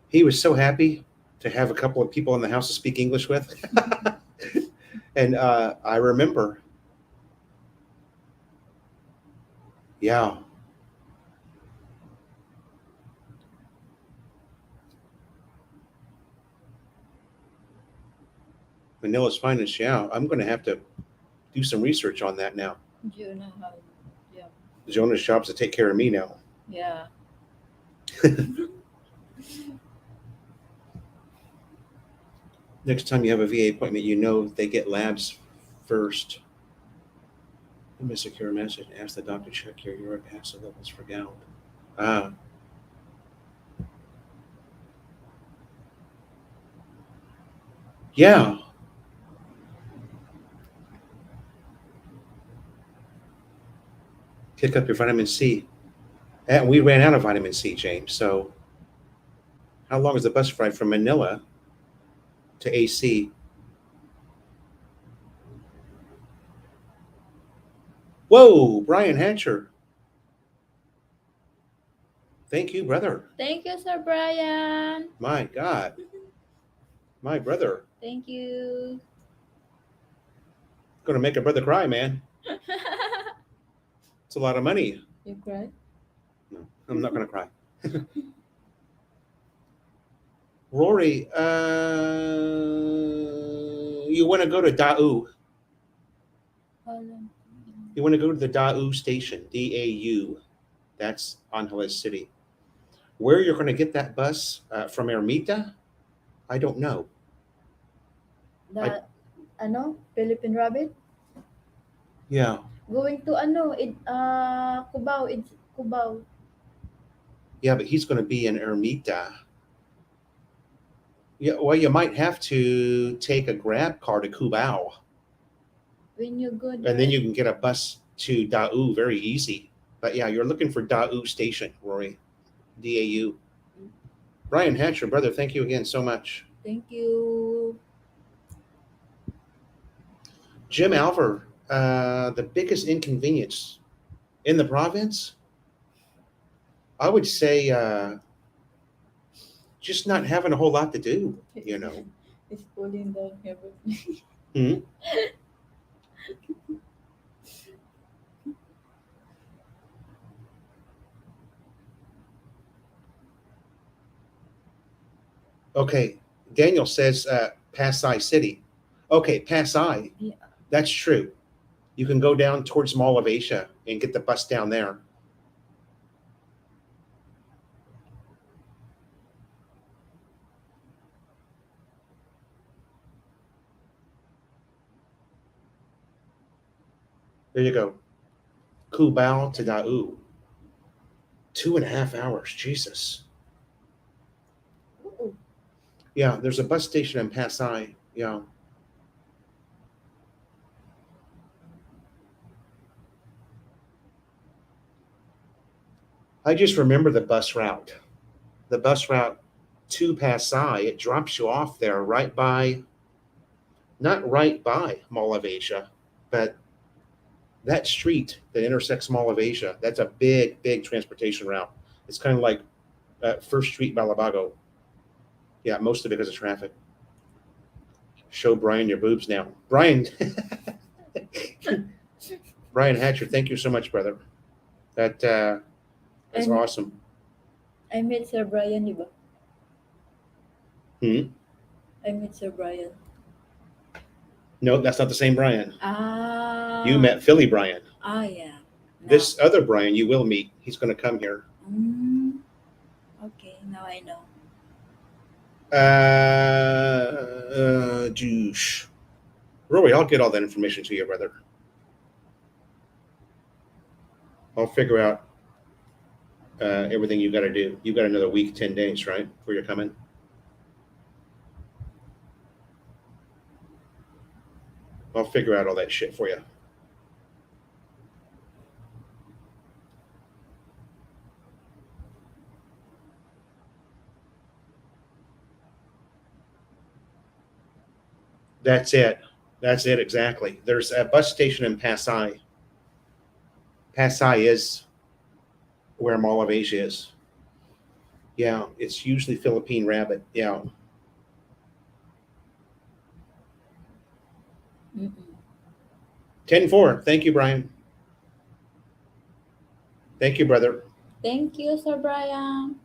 He was so happy to have a couple of people in the house to speak English with. And I remember, yeah. Manila's Finest, yeah. I'm going to have to do some research on that now. Jonah's job's to take care of me now. Yeah. Next time you have a VA appointment, you know they get labs first. Let me secure a message. Ask the doctor to check your uric acid levels for gout. Yeah. Pick up your vitamin C. And we ran out of vitamin C, James. So how long is the bus ride from Manila to AC? Whoa, Brian Hatcher. Thank you, brother. Thank you, Sir Brian. My God. My brother. Thank you. Gonna make a brother cry, man. It's a lot of money. You cry? No, I'm not gonna cry. Rory, you want to go to Dau? You want to go to the Dau station, DAU. That's Angeles City. Where you're going to get that bus from Ermita, I don't know. Philippine Rabbit? Yeah. Going to Cubao. It's Cubao. Yeah, but he's going to be in Ermita. Yeah, well, you might have to take a grab car to Cubao. When you go there. And then you can get a bus to Dau very easy. But yeah, you're looking for Dau station, Rory. DAU. Brian Hatcher, brother, thank you again so much. Thank you. Jim Alver, the biggest inconvenience in the province, I would say just not having a whole lot to do, you know. It's pulling down everything. Hmm? Okay, Daniel says Pasay City. Okay, Pasay. Yeah. That's true. You can go down towards Mall of Asia and get the bus down there. There you go. Cubao to Dau. 2.5 hours. Jesus. Oo. Yeah, there's a bus station in Pasay. Yeah. I just remember the bus route. The bus route to Pasay, it drops you off there right by, not right by Mall of Asia, but that street that intersects Mall of Asia, that's a big, big transportation route. It's kind of like First Street, Balabago. Yeah, mostly because of traffic. Show Brian your boobs now. Brian, Brian Hatcher, thank you so much, brother. That's I'm- awesome. I met Sir Brian, di ba? Hmm? I met Sir Brian. No, that's not the same Brian. Ah. You met Philly Brian. Ah, yeah. No. This other Brian you will meet. He's going to come here. Okay, now I know. Juice. Rory, I'll get all that information to you, brother. I'll figure out everything you got to do. You got another week, 10 days, right, before you're coming? I'll figure out all that shit for you. That's it. That's it, exactly. There's a bus station in Pasay. Pasay is where Mall of Asia is. Yeah, it's usually Philippine Rabbit. Yeah. Mm-mm. 10-4. Thank you, Brian. Thank you, brother. Thank you, Sir Brian.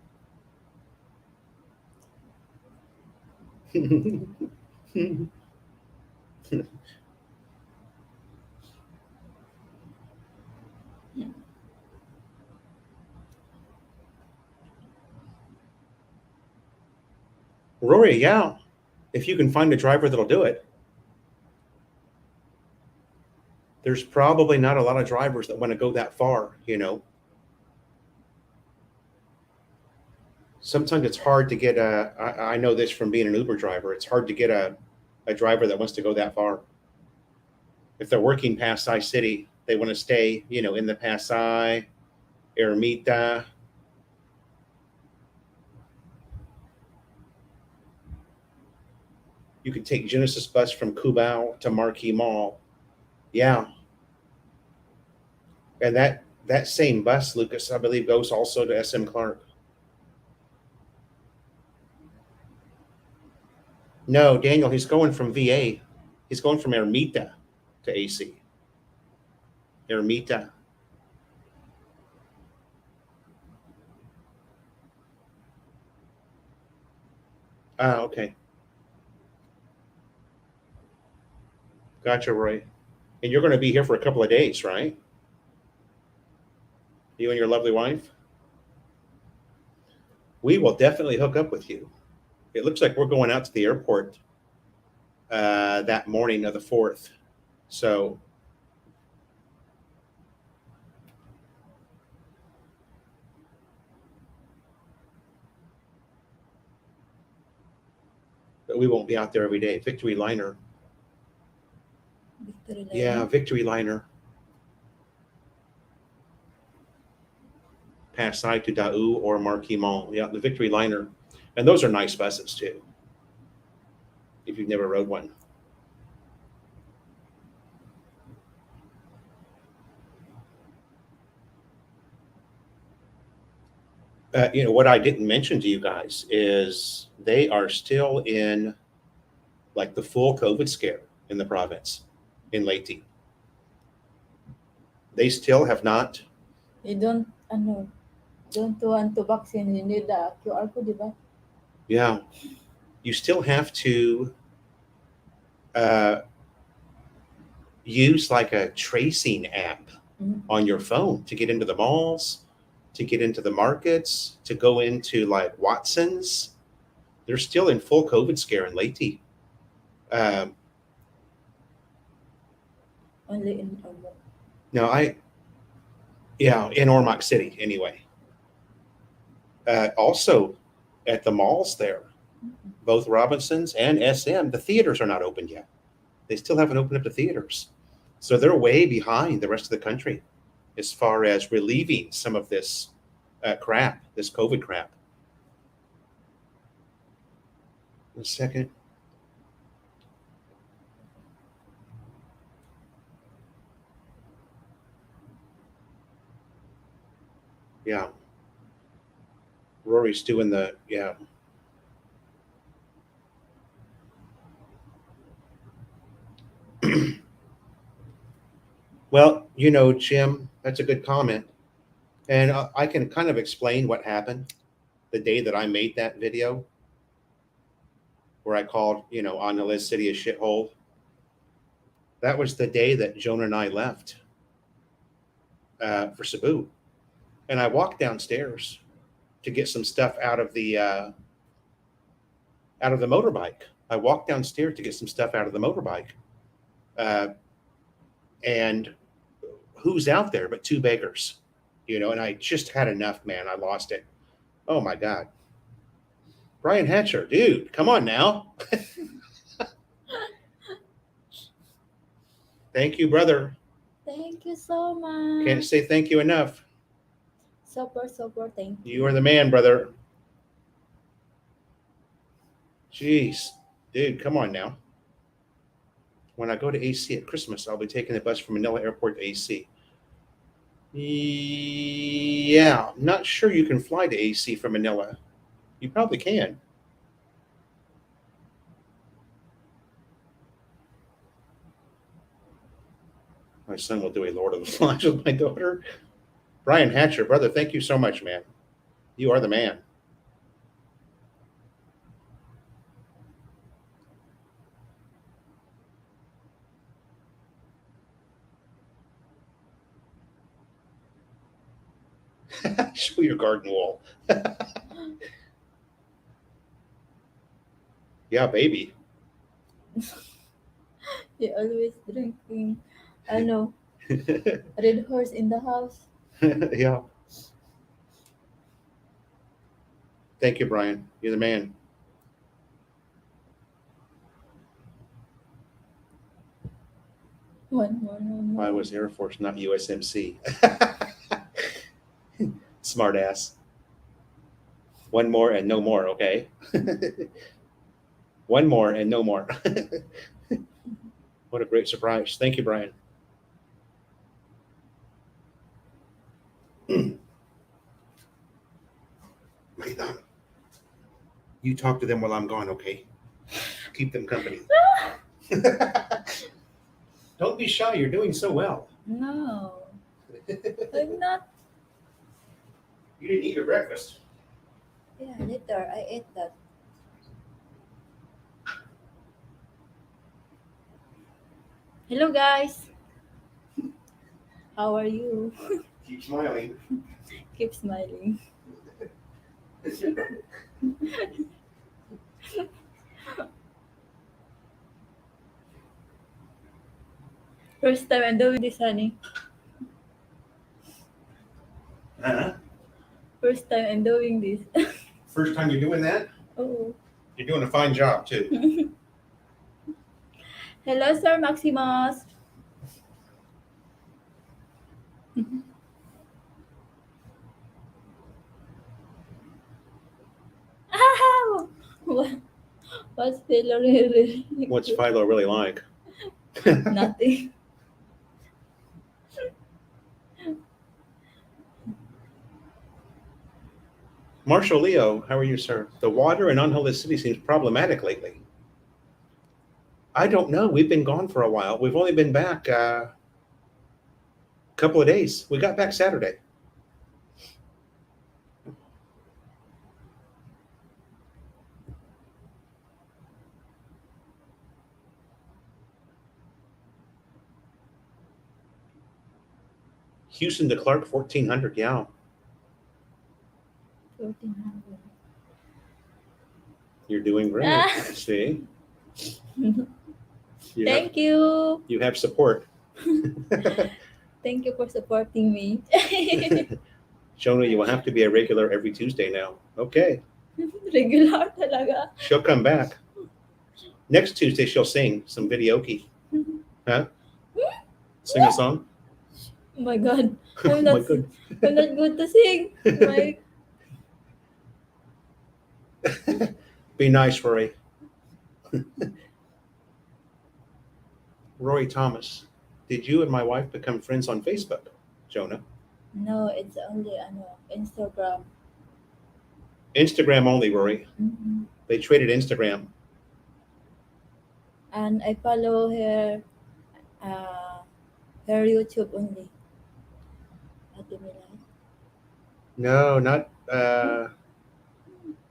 Rory, yeah. If you can find a driver that'll do it. There's probably not a lot of drivers that want to go that far, you know. Sometimes it's hard to get I know this from being an Uber driver, it's hard to get a driver that wants to go that far. If they're working Pasay City, they want to stay, you know, in the Pasay, Ermita. You could take Genesis bus from Cubao to Marquee Mall. Yeah. And that same bus, Lucas, I believe, goes also to SM Clark. No, Daniel, he's going from VA. He's going from Ermita to AC. Ermita. Ah, okay. Gotcha, Roy. And you're going to be here for a couple of days, right? You and your lovely wife? We will definitely hook up with you. It looks like we're going out to the airport that morning of the 4th. So but we won't be out there every day. Victory Liner. Victory Liner. Yeah, Victory Liner. Pasay to Dau or Marquee Mall. Yeah, the Victory Liner. And those are nice buses too, if you've never rode one. You know, what I didn't mention to you guys is they are still in like the full COVID scare in the province, in Leyte. They still have not. You don't want to vaccine, you need the QR code, di ba? Yeah, you still have to use like a tracing app on your phone to get into the malls, to get into the markets, to go into like Watson's. They're still in full COVID scare in Leyte. Only in Ormoc. No, in Ormoc City anyway. Also at the malls there, both Robinson's and SM, the theaters are not open yet. They still haven't opened up the theaters. So they're way behind the rest of the country as far as relieving some of this crap, this COVID crap. A second. Yeah. Rory's doing yeah. Well, Jim, that's a good comment. And I can kind of explain what happened the day that I made that video where I called, on the list city a shithole. That was the day that Jonah and I left for Cebu. And I walked downstairs to get some stuff out of the motorbike. I walked downstairs to get some stuff out of the motorbike. And who's out there but two beggars? And I just had enough, man. I lost it. Oh my God. Brian Hatcher, dude, come on now. Thank you, brother. Thank you so much. Can't say thank you enough. Super, thank you. You are the man, brother. Jeez, dude, come on now. When I go to AC at Christmas, I'll be taking the bus from Manila Airport to AC. Yeah, I'm not sure you can fly to AC from Manila. You probably can. My son will do a Lord of the Flies with my daughter. Brian Hatcher, brother, thank you so much, man. You are the man. Show your garden wall. Yeah, baby. He always drinking. I know. Red horse in the house. Yeah. Thank you, Brian. You're the man. One more. I was Air Force, not USMC. Smart ass. One more and no more, okay? One more and no more. What a great surprise. Thank you, Brian. Madam, you talk to them while I'm gone, okay? Keep them company. Don't be shy. You're doing so well. No. I'm not. You didn't eat your breakfast. Yeah, later I ate that. Hello guys. How are you? Keep smiling. Keep smiling. First time I'm doing this, honey. Uh-huh. First time I'm doing this. First time you're doing that? Oh. You're doing a fine job, too. Hello, Sir Maximus. What's Philo really? What's Philo really like? Nothing. Marshall Leo, how are you, sir? The water in Unholy City seems problematic lately. I don't know. We've been gone for a while. We've only been back a couple of days. We got back Saturday. Houston to Clark, 1400. Yeah, 1400. you're doing great. Ah. See, you have, Thank you. you have support. Thank you for supporting me. Jonah, you will have to be a regular every Tuesday now. Okay, Regular talaga. she'll come back. Next Tuesday, she'll sing some videoke. Huh? Sing a song? Oh my God. Oh I'm my not, God. I'm not good to sing. My, Be nice, Rory. Rory Thomas, did you and my wife become friends on Facebook, Jonah? no, it's only Instagram. Instagram only, Rory. Mhm. They traded Instagram. And I follow her YouTube only. Ate Milay. No, not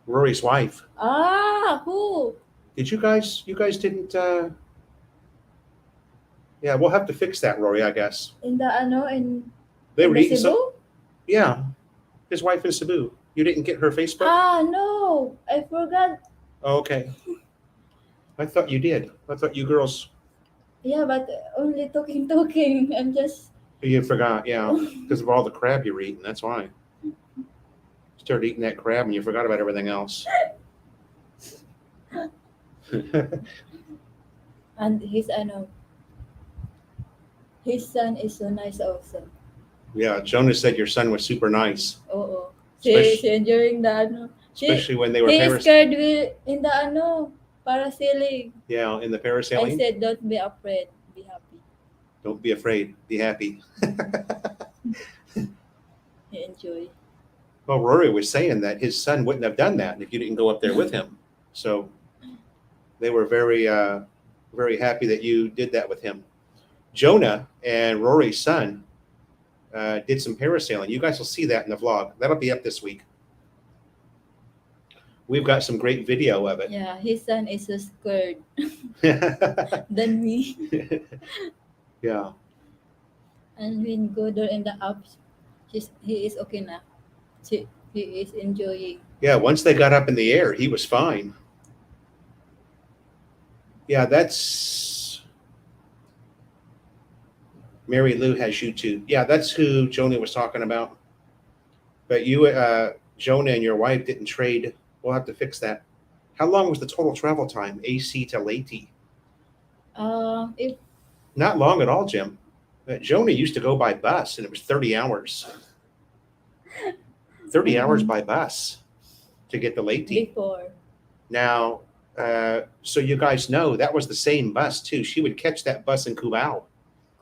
Rory's wife. Ah, who? Did you guys didn't yeah, we'll have to fix that, Rory, I guess. In the They in were the eating Cebu? some, yeah, his wife in Cebu. You didn't get her Facebook? Ah, no. I forgot. Oh, okay. I thought you did. I thought you girls, Yeah, but only talking. I'm just you forgot, yeah, because of all the crab you were eating. That's why. Started eating that crab and you forgot about everything else. and his son is so nice also. Yeah, Jonah said your son was super nice, Oo. Especially- She enjoying the especially when they were he is scared in the parasailing. yeah, in the I parasailing. said don't be afraid, be happy. Don't be afraid. Be happy. He enjoy. Well, Rory was saying that his son wouldn't have done that if you didn't go up there with him. So they were very, very happy that you did that with him. Jonah and Rory's son did some parasailing. You guys will see that in the vlog. That'll be up this week. We've got some great video of it. Yeah, his son is so scared than me. Yeah. And when go there in the apps, he is okay na. He is enjoying. Yeah, once they got up in the air, he was fine. Yeah, that's Mary Lou has YouTube. Yeah, that's who Jonah was talking about. But you, Jonah and your wife didn't trade. We'll have to fix that. How long was the total travel time, AC to Leyte? If Not long at all, Jim. Jonah used to go by bus, and it was 30 hours. 30 hours by bus to get to Leyte. before. Now, so you guys know that was the same bus too. She would catch that bus in Cubao,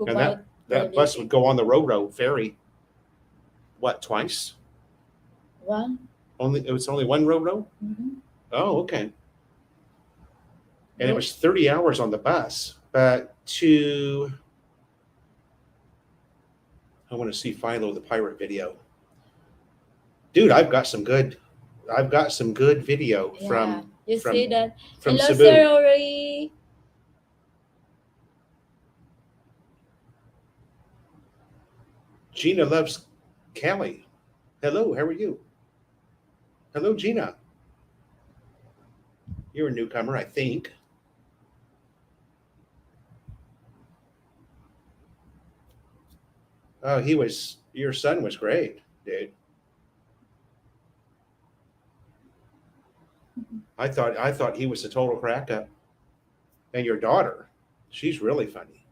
and that bus would go on the Roro ferry. What, twice? One. It was only one Roro? Mm-hmm. Oh, okay. And it was 30 hours on the bus, but I want to see Philo the pirate video. Dude, I've got some good video from you see that. from Hello, Cebu. Sir Rory. Gina loves Callie. Hello, how are you? Hello, Gina. You're a newcomer, I think. Oh, your son was great, dude. I thought he was a total crack up. And your daughter, she's really funny,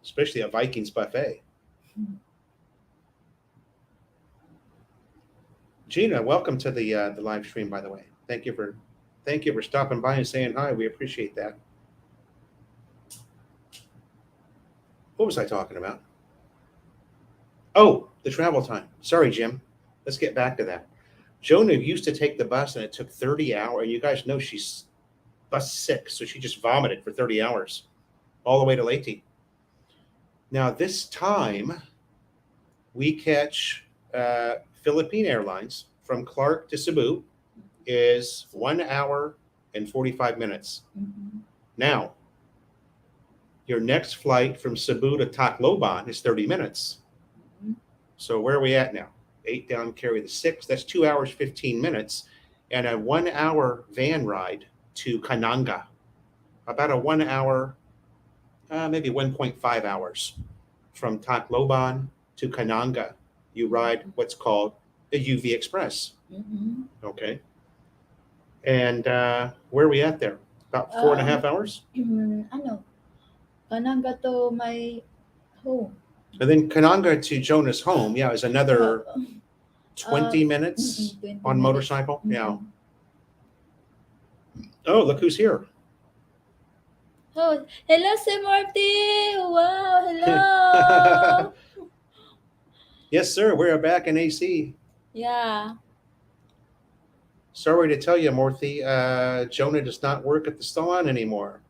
especially a Vikings buffet. Gina, welcome to the live stream, by the way. Thank you for stopping by and saying hi. We appreciate that. What was I talking about? Oh, the travel time. Sorry, Jim. Let's get back to that. Jonah used to take the bus and it took 30 hours. And you guys know she's bus sick, so she just vomited for 30 hours all the way to Leyte. Now, this time we catch Philippine Airlines from Clark to Cebu is 1 hour and 45 minutes. Mm-hmm. Now, your next flight from Cebu to Tacloban is 30 minutes. Mm-hmm. So where are we at now? 8 down, carry the 6. That's 2 hours, 15 minutes, and a 1 hour van ride to Kananga. About a 1 hour, maybe 1.5 hours from Tacloban to Kananga. You ride what's called a UV Express. Mm-hmm. Okay. And where are we at there? About 4.5 hours? Ano? Kananga to my home. And then Kananga to Jonah's home, yeah, is another 20 minutes 20 on minutes. motorcycle. Yeah. Oh, look who's here. Oh, hello, Sir Marty. Wow, hello. Yes, sir. We're back in AC. Yeah. Sorry to tell you, Morthy, Jonah does not work at the salon anymore.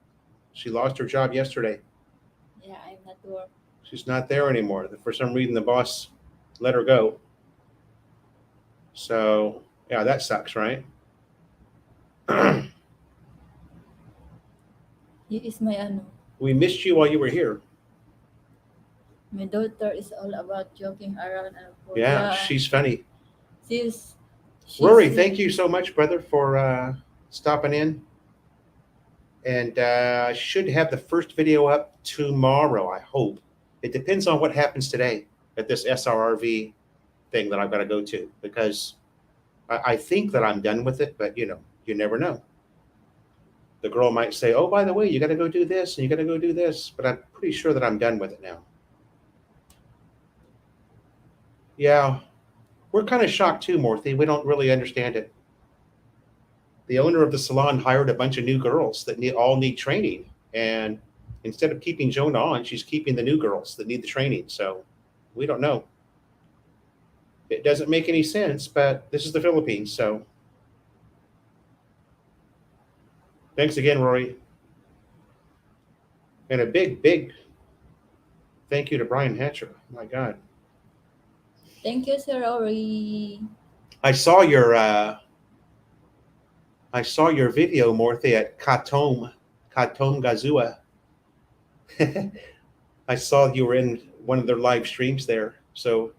She lost her job yesterday. Yeah, I'm not work. She's not there anymore. For some reason, the boss let her go. So, yeah, that sucks, right? He is my ano. We missed you while you were here. My daughter is all about joking around and Yeah, she's funny. She's Rory, thank you so much, brother, for stopping in. And I should have the first video up tomorrow, I hope. It depends on what happens today at this SRRV thing that I've got to go to, because I think that I'm done with it, but you never know. The girl might say, oh, by the way, you got to go do this and you got to go do this, but I'm pretty sure that I'm done with it now. Yeah, we're kind of shocked too, Morthy. We don't really understand it. The owner of the salon hired a bunch of new girls that all need training. And instead of keeping Jonah on, she's keeping the new girls that need the training. So we don't know. It doesn't make any sense, but this is the Philippines. So thanks again, Rory. And a big, big thank you to Brian Hatcher. My God. Thank you, Sir Rory. I saw your video, Morthy, at Katom Gazua. I saw you were in one of their live streams there. So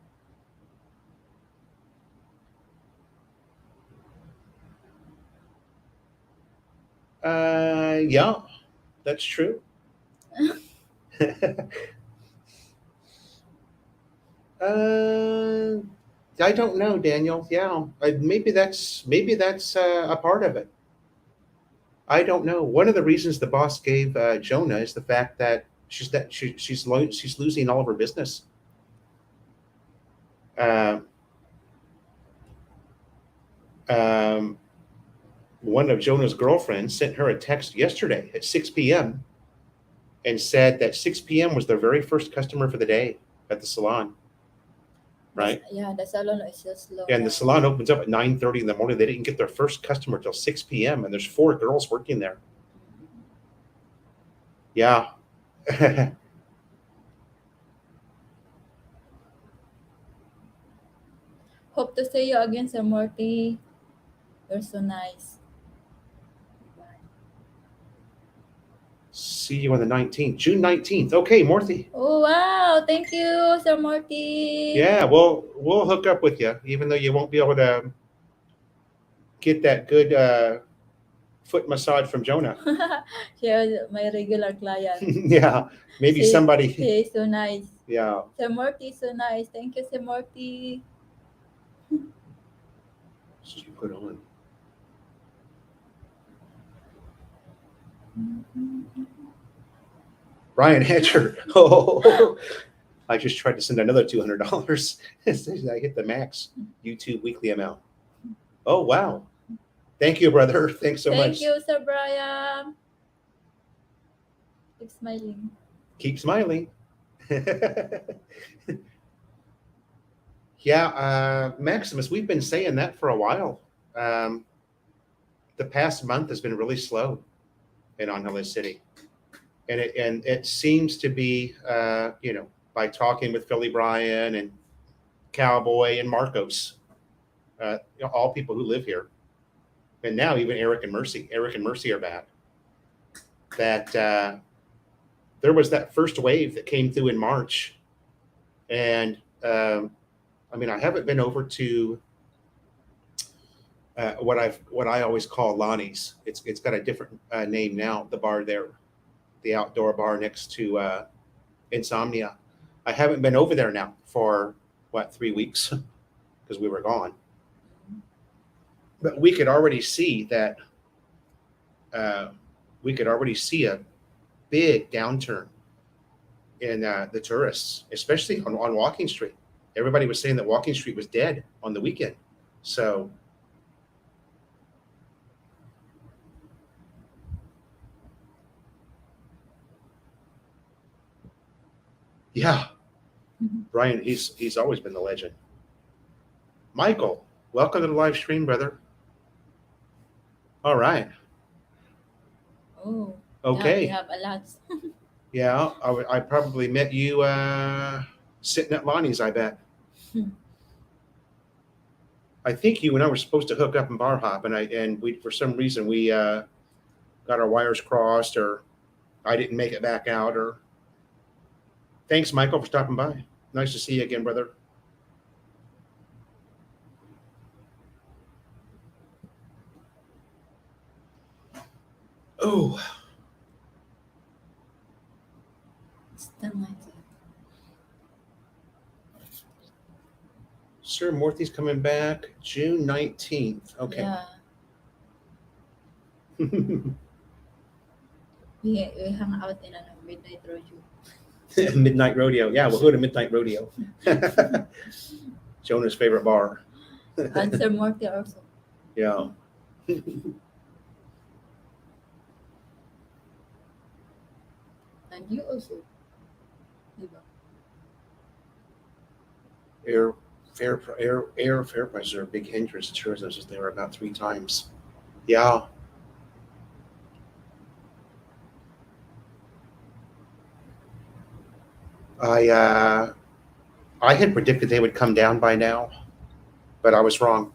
yeah, that's true. I don't know, Daniel. Yeah, maybe that's a part of it. I don't know. One of the reasons the boss gave Jonah is the fact that she's losing all of her business. One of Jonah's girlfriends sent her a text yesterday at 6 p.m. and said that 6 p.m. was their very first customer for the day at the salon. Right? Yeah, the salon is just slow. And the salon opens up at 9:30 in the morning. They didn't get their first customer till 6 p.m. and there's 4 girls working there. Yeah. Hope to see you again, Sir Morty. You're so nice. See you on the 19th, June 19th. Okay, Morthy. Oh, wow. Thank you, Sir Morty. Yeah, we'll hook up with you, even though you won't be able to get that good foot massage from Jonah. She is my regular client. Yeah, maybe somebody. She is so nice. Yeah. Sir Morty is so nice. Thank you, Sir Morty. What did you put on? Brian Hatcher. Oh, I just tried to send another $200. I hit the max YouTube weekly amount. Oh, wow. Thank you, brother. Thanks so much. Thank you, Sir Brian. Keep smiling. Keep smiling. Yeah, Maximus, we've been saying that for a while. The past month has been really slow in Angeles City. And it seems to be, by talking with Philly Bryan and Cowboy and Marcos, all people who live here, and now even Eric and Mercy. Eric and Mercy are back. That there was that first wave that came through in March, and I mean, I haven't been over to what I always call Lonnie's. It's got a different name now. The bar there, the outdoor bar next to Insomnia. I haven't been over there now for what 3 weeks because we were gone. But we could already see that. We could already see a big downturn in the tourists, especially on Walking Street. Everybody was saying that Walking Street was dead on the weekend. So, yeah, Brian, he's always been the legend. Michael, welcome to the live stream, brother. All right. Oh. Okay. Yeah, we have a lot. Yeah, I probably met you sitting at Lonnie's, I bet. I think you and I were supposed to hook up and bar hop, and we for some reason we got our wires crossed, or I didn't make it back out. Or thanks, Michael, for stopping by. Nice to see you again, brother. Oh, It's the night. Sir Morthy's coming back June 19th. Okay. Yeah. We hung out in a midnight rodeo. Midnight Rodeo. Yeah, we'll go to Midnight Rodeo. Jonah's favorite bar. And Sir Morty also. Yeah. And you also. Diba? Air fare prices are a big hindrance to tourism, since they were about 3 times. Yeah. I had predicted they would come down by now, but I was wrong.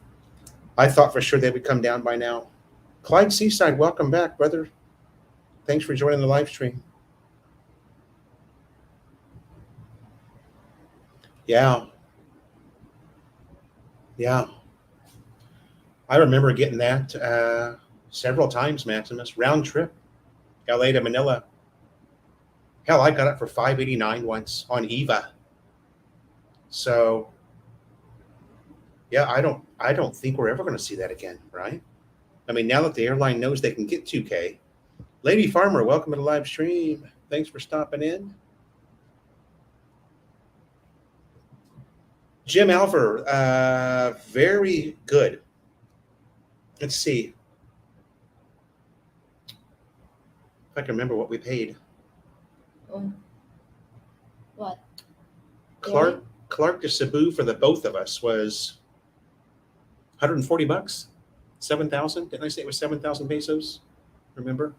I thought for sure they would come down by now. Clyde Seaside, welcome back, brother. Thanks for joining the live stream. Yeah. Yeah. I remember getting that several times, Maximus. Round trip, LA to Manila. Hell, I got it for $5.89 once on Eva. So, yeah, I don't think we're ever going to see that again, right? I mean, now that the airline knows they can get 2K. Lady Farmer, welcome to the live stream. Thanks for stopping in. Jim Alver, very good. Let's see if I can remember what we paid. Oh. What? Clark to Cebu for the both of us was $140. 7,000. Didn't I say it was 7,000 pesos? Remember?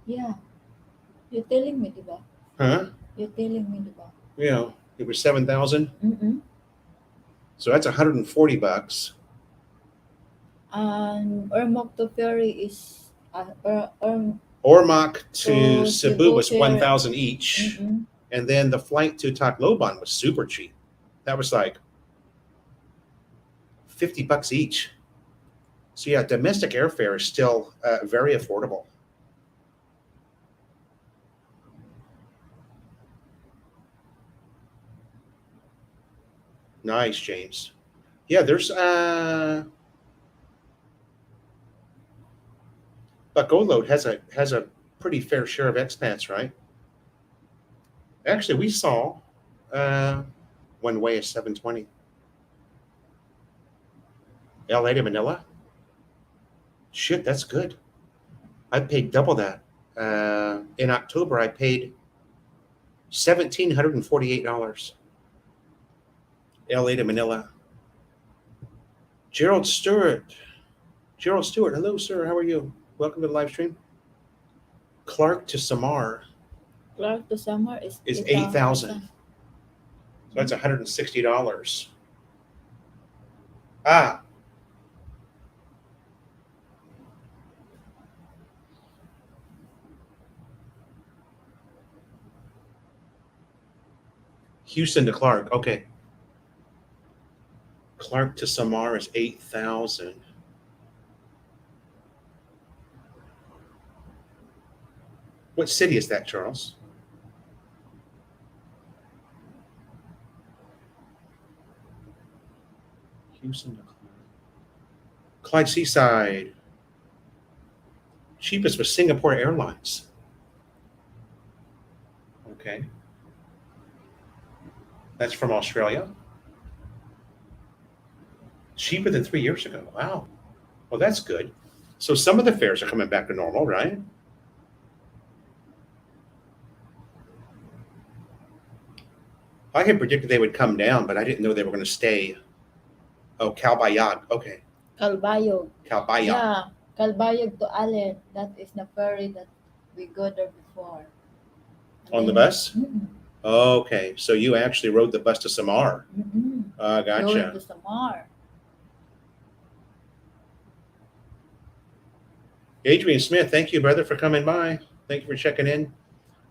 Yeah. You're telling me, diba? Huh? You're telling me, diba? Yeah, it was 7,000. Mm-mm. So that's $140. And Ormoc to Ferry is Ormoc to So Cebu was Cebu 1,000 each, mm-mm. and then the flight to Tacloban was super cheap. That was like $50 each. So yeah, domestic airfare is still very affordable. Nice, James. Yeah, there's Bacolod has a pretty fair share of expats, right? Actually, we saw one way is 720. LA to Manila. Shit, that's good. I paid double that. In October, I paid $1,748. LA to Manila. Gerald Stewart, hello, sir. How are you? Welcome to the live stream. Clark to Samar Clark to Samar is 8,000. So that's $160. Ah. Houston to Clark. Okay. Clark to Samar is 8,000. What city is that, Charles? Houston to Clyde Seaside. Cheapest was Singapore Airlines. Okay. That's from Australia. Cheaper than 3 years ago. Wow. Well, that's good. So some of the fares are coming back to normal, right? I had predicted they would come down, but I didn't know they were going to stay. Oh, Calbayog. Okay. Calbayog. Calbayog. Yeah, Calbayog to Allen. That is the ferry that we go there before. On the bus? Mm-mm. Okay. So you actually rode the bus to Samar. Mm-mm. Going Gotcha. to Samar. Adrian Smith, thank you, brother, for coming by. Thank you for checking in.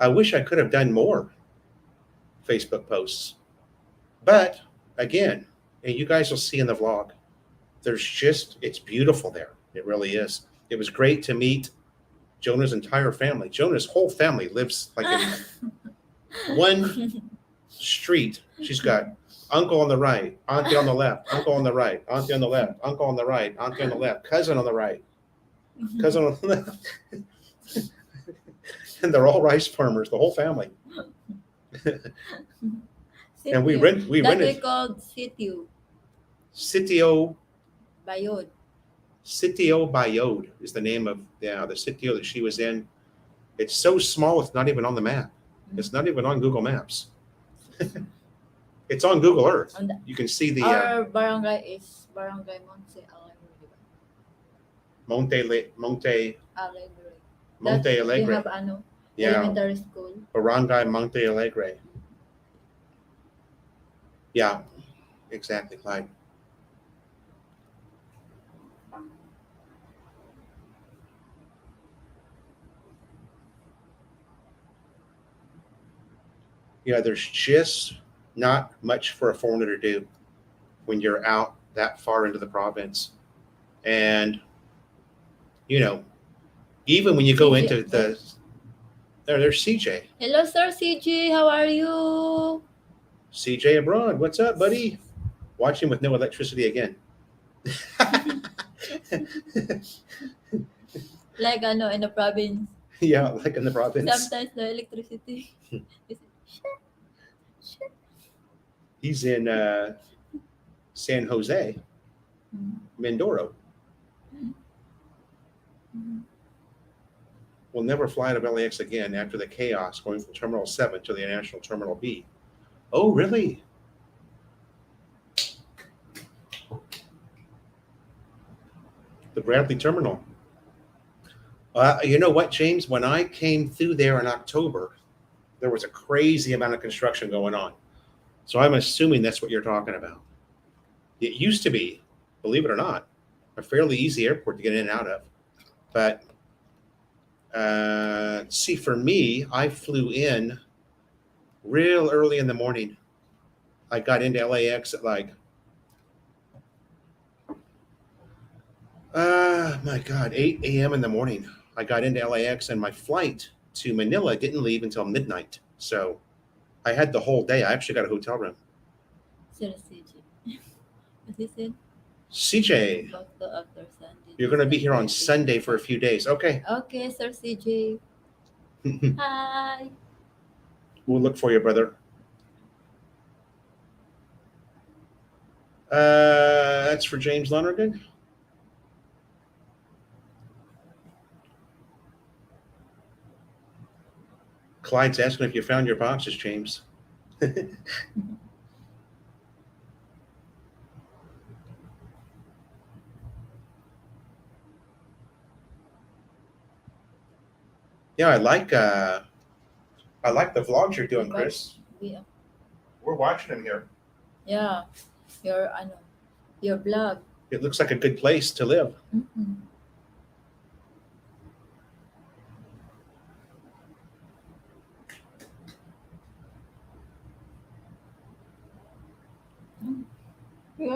I wish I could have done more Facebook posts. But again, and you guys will see in the vlog, it's beautiful there. It really is. It was great to meet Jonah's entire family. Jonah's whole family lives like in one street. She's got uncle on the right, auntie on the left, uncle on the right, auntie on the left, uncle on the right, auntie on the left, cousin on the right, cousin on the left. And they're all rice farmers, the whole family. And we rented. They called Sitio Bayod. Sitio Bayod is the name of the sitio that she was in. It's so small, it's not even on the map. It's not even on Google Maps. It's on Google Earth. You can see the our barangay is Barangay Monte Alegre. Monte We Alegre. have elementary school. Barangay Monte Alegre. Yeah, exactly, Clyde. Yeah, there's just not much for a foreigner to do when you're out that far into the province. And, even when you go into there's CJ. Hello, Sir CJ. How are you? CJ abroad. What's up, buddy? Watching with no electricity again. Like in the province. Yeah, like in the province. Sometimes the electricity. He's in San Jose, Mindoro. Will never fly out of LAX again after the chaos going from Terminal 7 to the International Terminal B. Oh, really? The Bradley Terminal. You know what, James? When I came through there in October, there was a crazy amount of construction going on. So I'm assuming that's what you're talking about. It used to be, believe it or not, a fairly easy airport to get in and out of. But see, for me, I flew in real early in the morning. I got into LAX at my God, 8 a.m. in the morning. I got into LAX and my flight to Manila didn't leave until midnight. So I had the whole day. I actually got a hotel room. Sir CJ. What he said? CJ, you're going to be here on Sunday for a few days. Okay. Okay, Sir CJ. Hi. We'll look for you, brother. That's for James Lonergan. Clyde's asking if you found your boxes, James. Yeah, I like the vlogs you're doing, Chris. Yeah. We're watching them here. Yeah, your blog. It looks like a good place to live. Mm-hmm.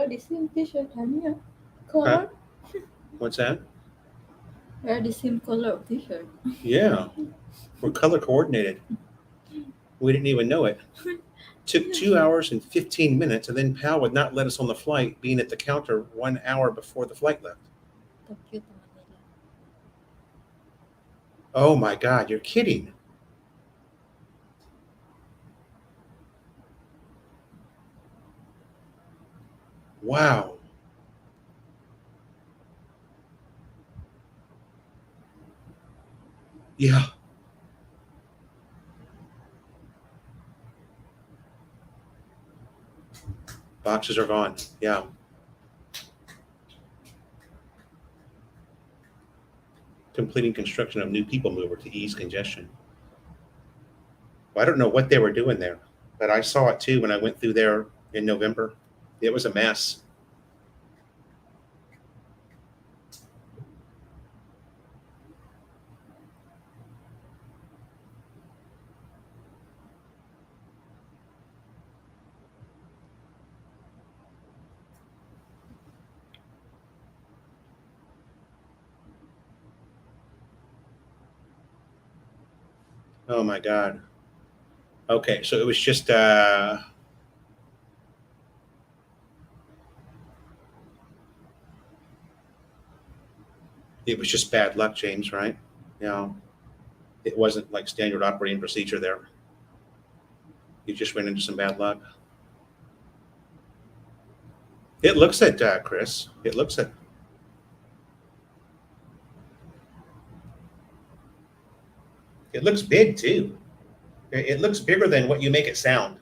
the same T-shirt, Hania. Huh? Color. What's that? Wear the same color of T-shirt. Yeah, we're color coordinated. We didn't even know it. Took 2 hours and 15 minutes, and then Pal would not let us on the flight, being at the counter 1 hour before the flight left. Tokyo to Manila. Oh my God, you're kidding. Wow. Yeah. Boxes are gone. Yeah. Completing construction of new people mover to ease congestion. Well, I don't know what they were doing there, but I saw it too when I went through there in November. It was a mess. Oh my God. Okay, so it was just bad luck, James, right? Yeah. It wasn't like standard operating procedure there. You just ran into some bad luck. It looks at Chris. It looks at. It looks big too. It looks bigger than what you make it sound,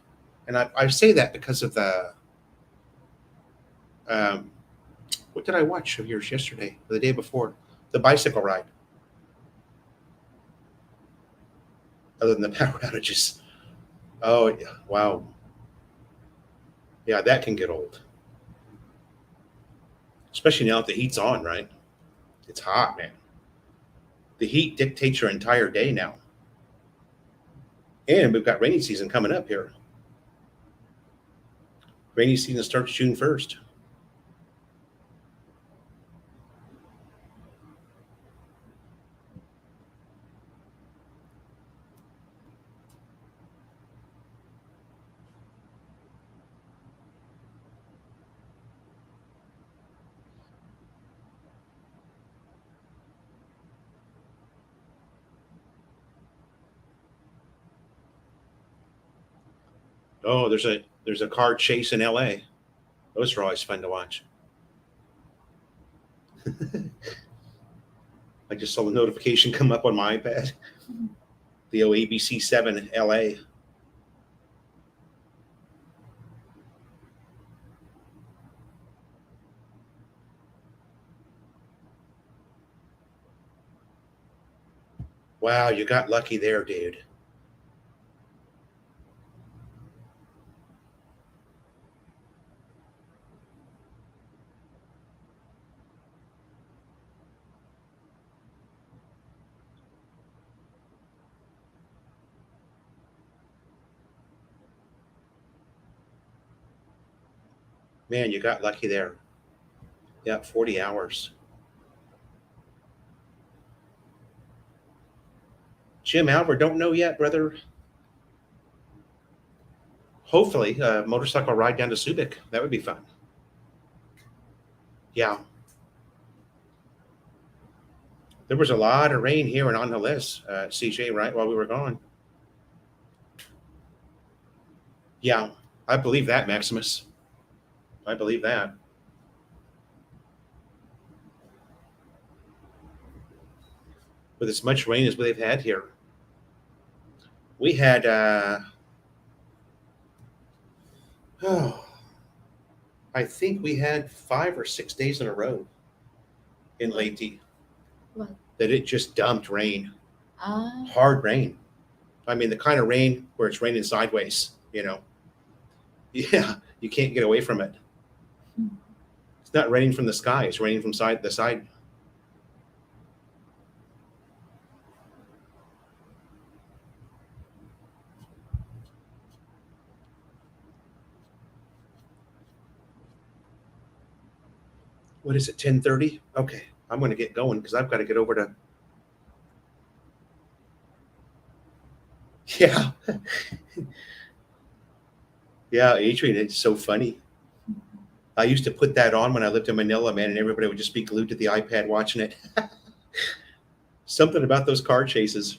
and I say that because of the. Um, what did I watch of yours yesterday or the day before? The bicycle ride. Other than the power outages. Oh yeah! Wow. Yeah, that can get old, especially now that the heat's on. Right? It's hot, man. The heat dictates your entire day now, and we've got rainy season coming up here. Rainy season starts June 1st. Oh, there's a car chase in L.A. Those are always fun to watch. I just saw the notification come up on my iPad. The OABC 7 LA. Wow, you got lucky there, dude. Man, you got lucky there. Yeah, 40 hours. Jim Albert, don't know yet, brother. Hopefully, a motorcycle ride down to Subic. That would be fun. Yeah. There was a lot of rain here in Angeles, CJ, right, while we were gone. Yeah, I believe that, Maximus. I believe that. With as much rain as we've had here. We had, oh, I think we had 5 or 6 days in a row in Leyte What? that it just dumped rain, Ah. hard rain. I mean, the kind of rain where it's raining sideways, you know. Yeah, you can't get away from it. Hmm. It's not raining from the sky, it's raining from side the side. What is it, 10:30? Okay, I'm going to get going because I've got to get over to. Yeah. Yeah, Adrian, it's so funny. I used to put that on when I lived in Manila, man, and everybody would just be glued to the iPad watching it. Something about those car chases.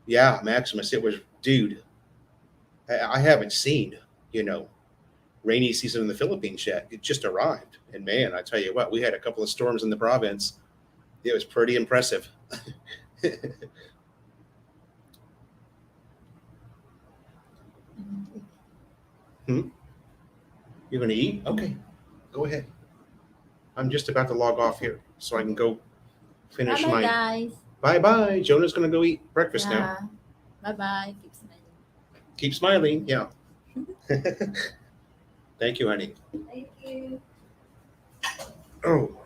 Yeah, Maximus, it was, dude, I haven't seen, you know, rainy season in the Philippines yet. It just arrived. And man, I tell you what, we had a couple of storms in the province. It was pretty impressive. Hmm? You're going to eat? Okay, go ahead. I'm just about to log off here so I can go finish Bye bye, my. guys. Bye bye. Jonah's going to go eat breakfast now. Yeah. Bye bye. Keep smiling. Keep smiling. Yeah. Thank you, honey. Thank you. Oh.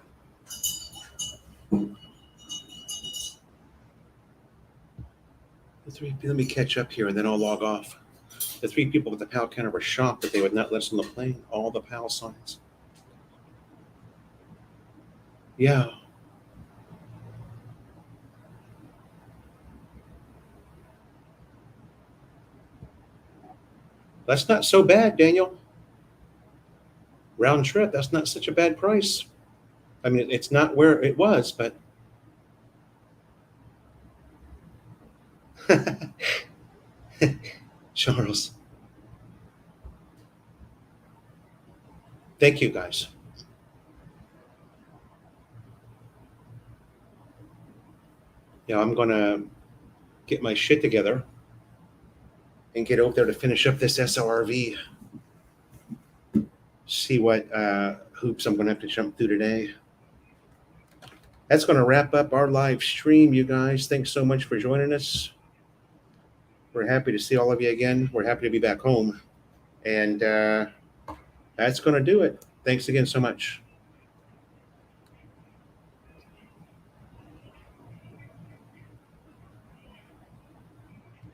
Let me catch up here and then I'll log off. The 3 people with the PAL counter were shocked that they would not let us on the plane. All the PAL signs. Yeah. That's not so bad, Daniel. Round trip, that's not such a bad price. I mean, it's not where it was, but. Charles. Thank you, guys. Yeah, I'm going to get my shit together and get over there to finish up this SORV. See what hoops I'm going to have to jump through today. That's going to wrap up our live stream, you guys. Thanks so much for joining us. We're happy to see all of you again. We're happy to be back home. And that's going to do it. Thanks again so much.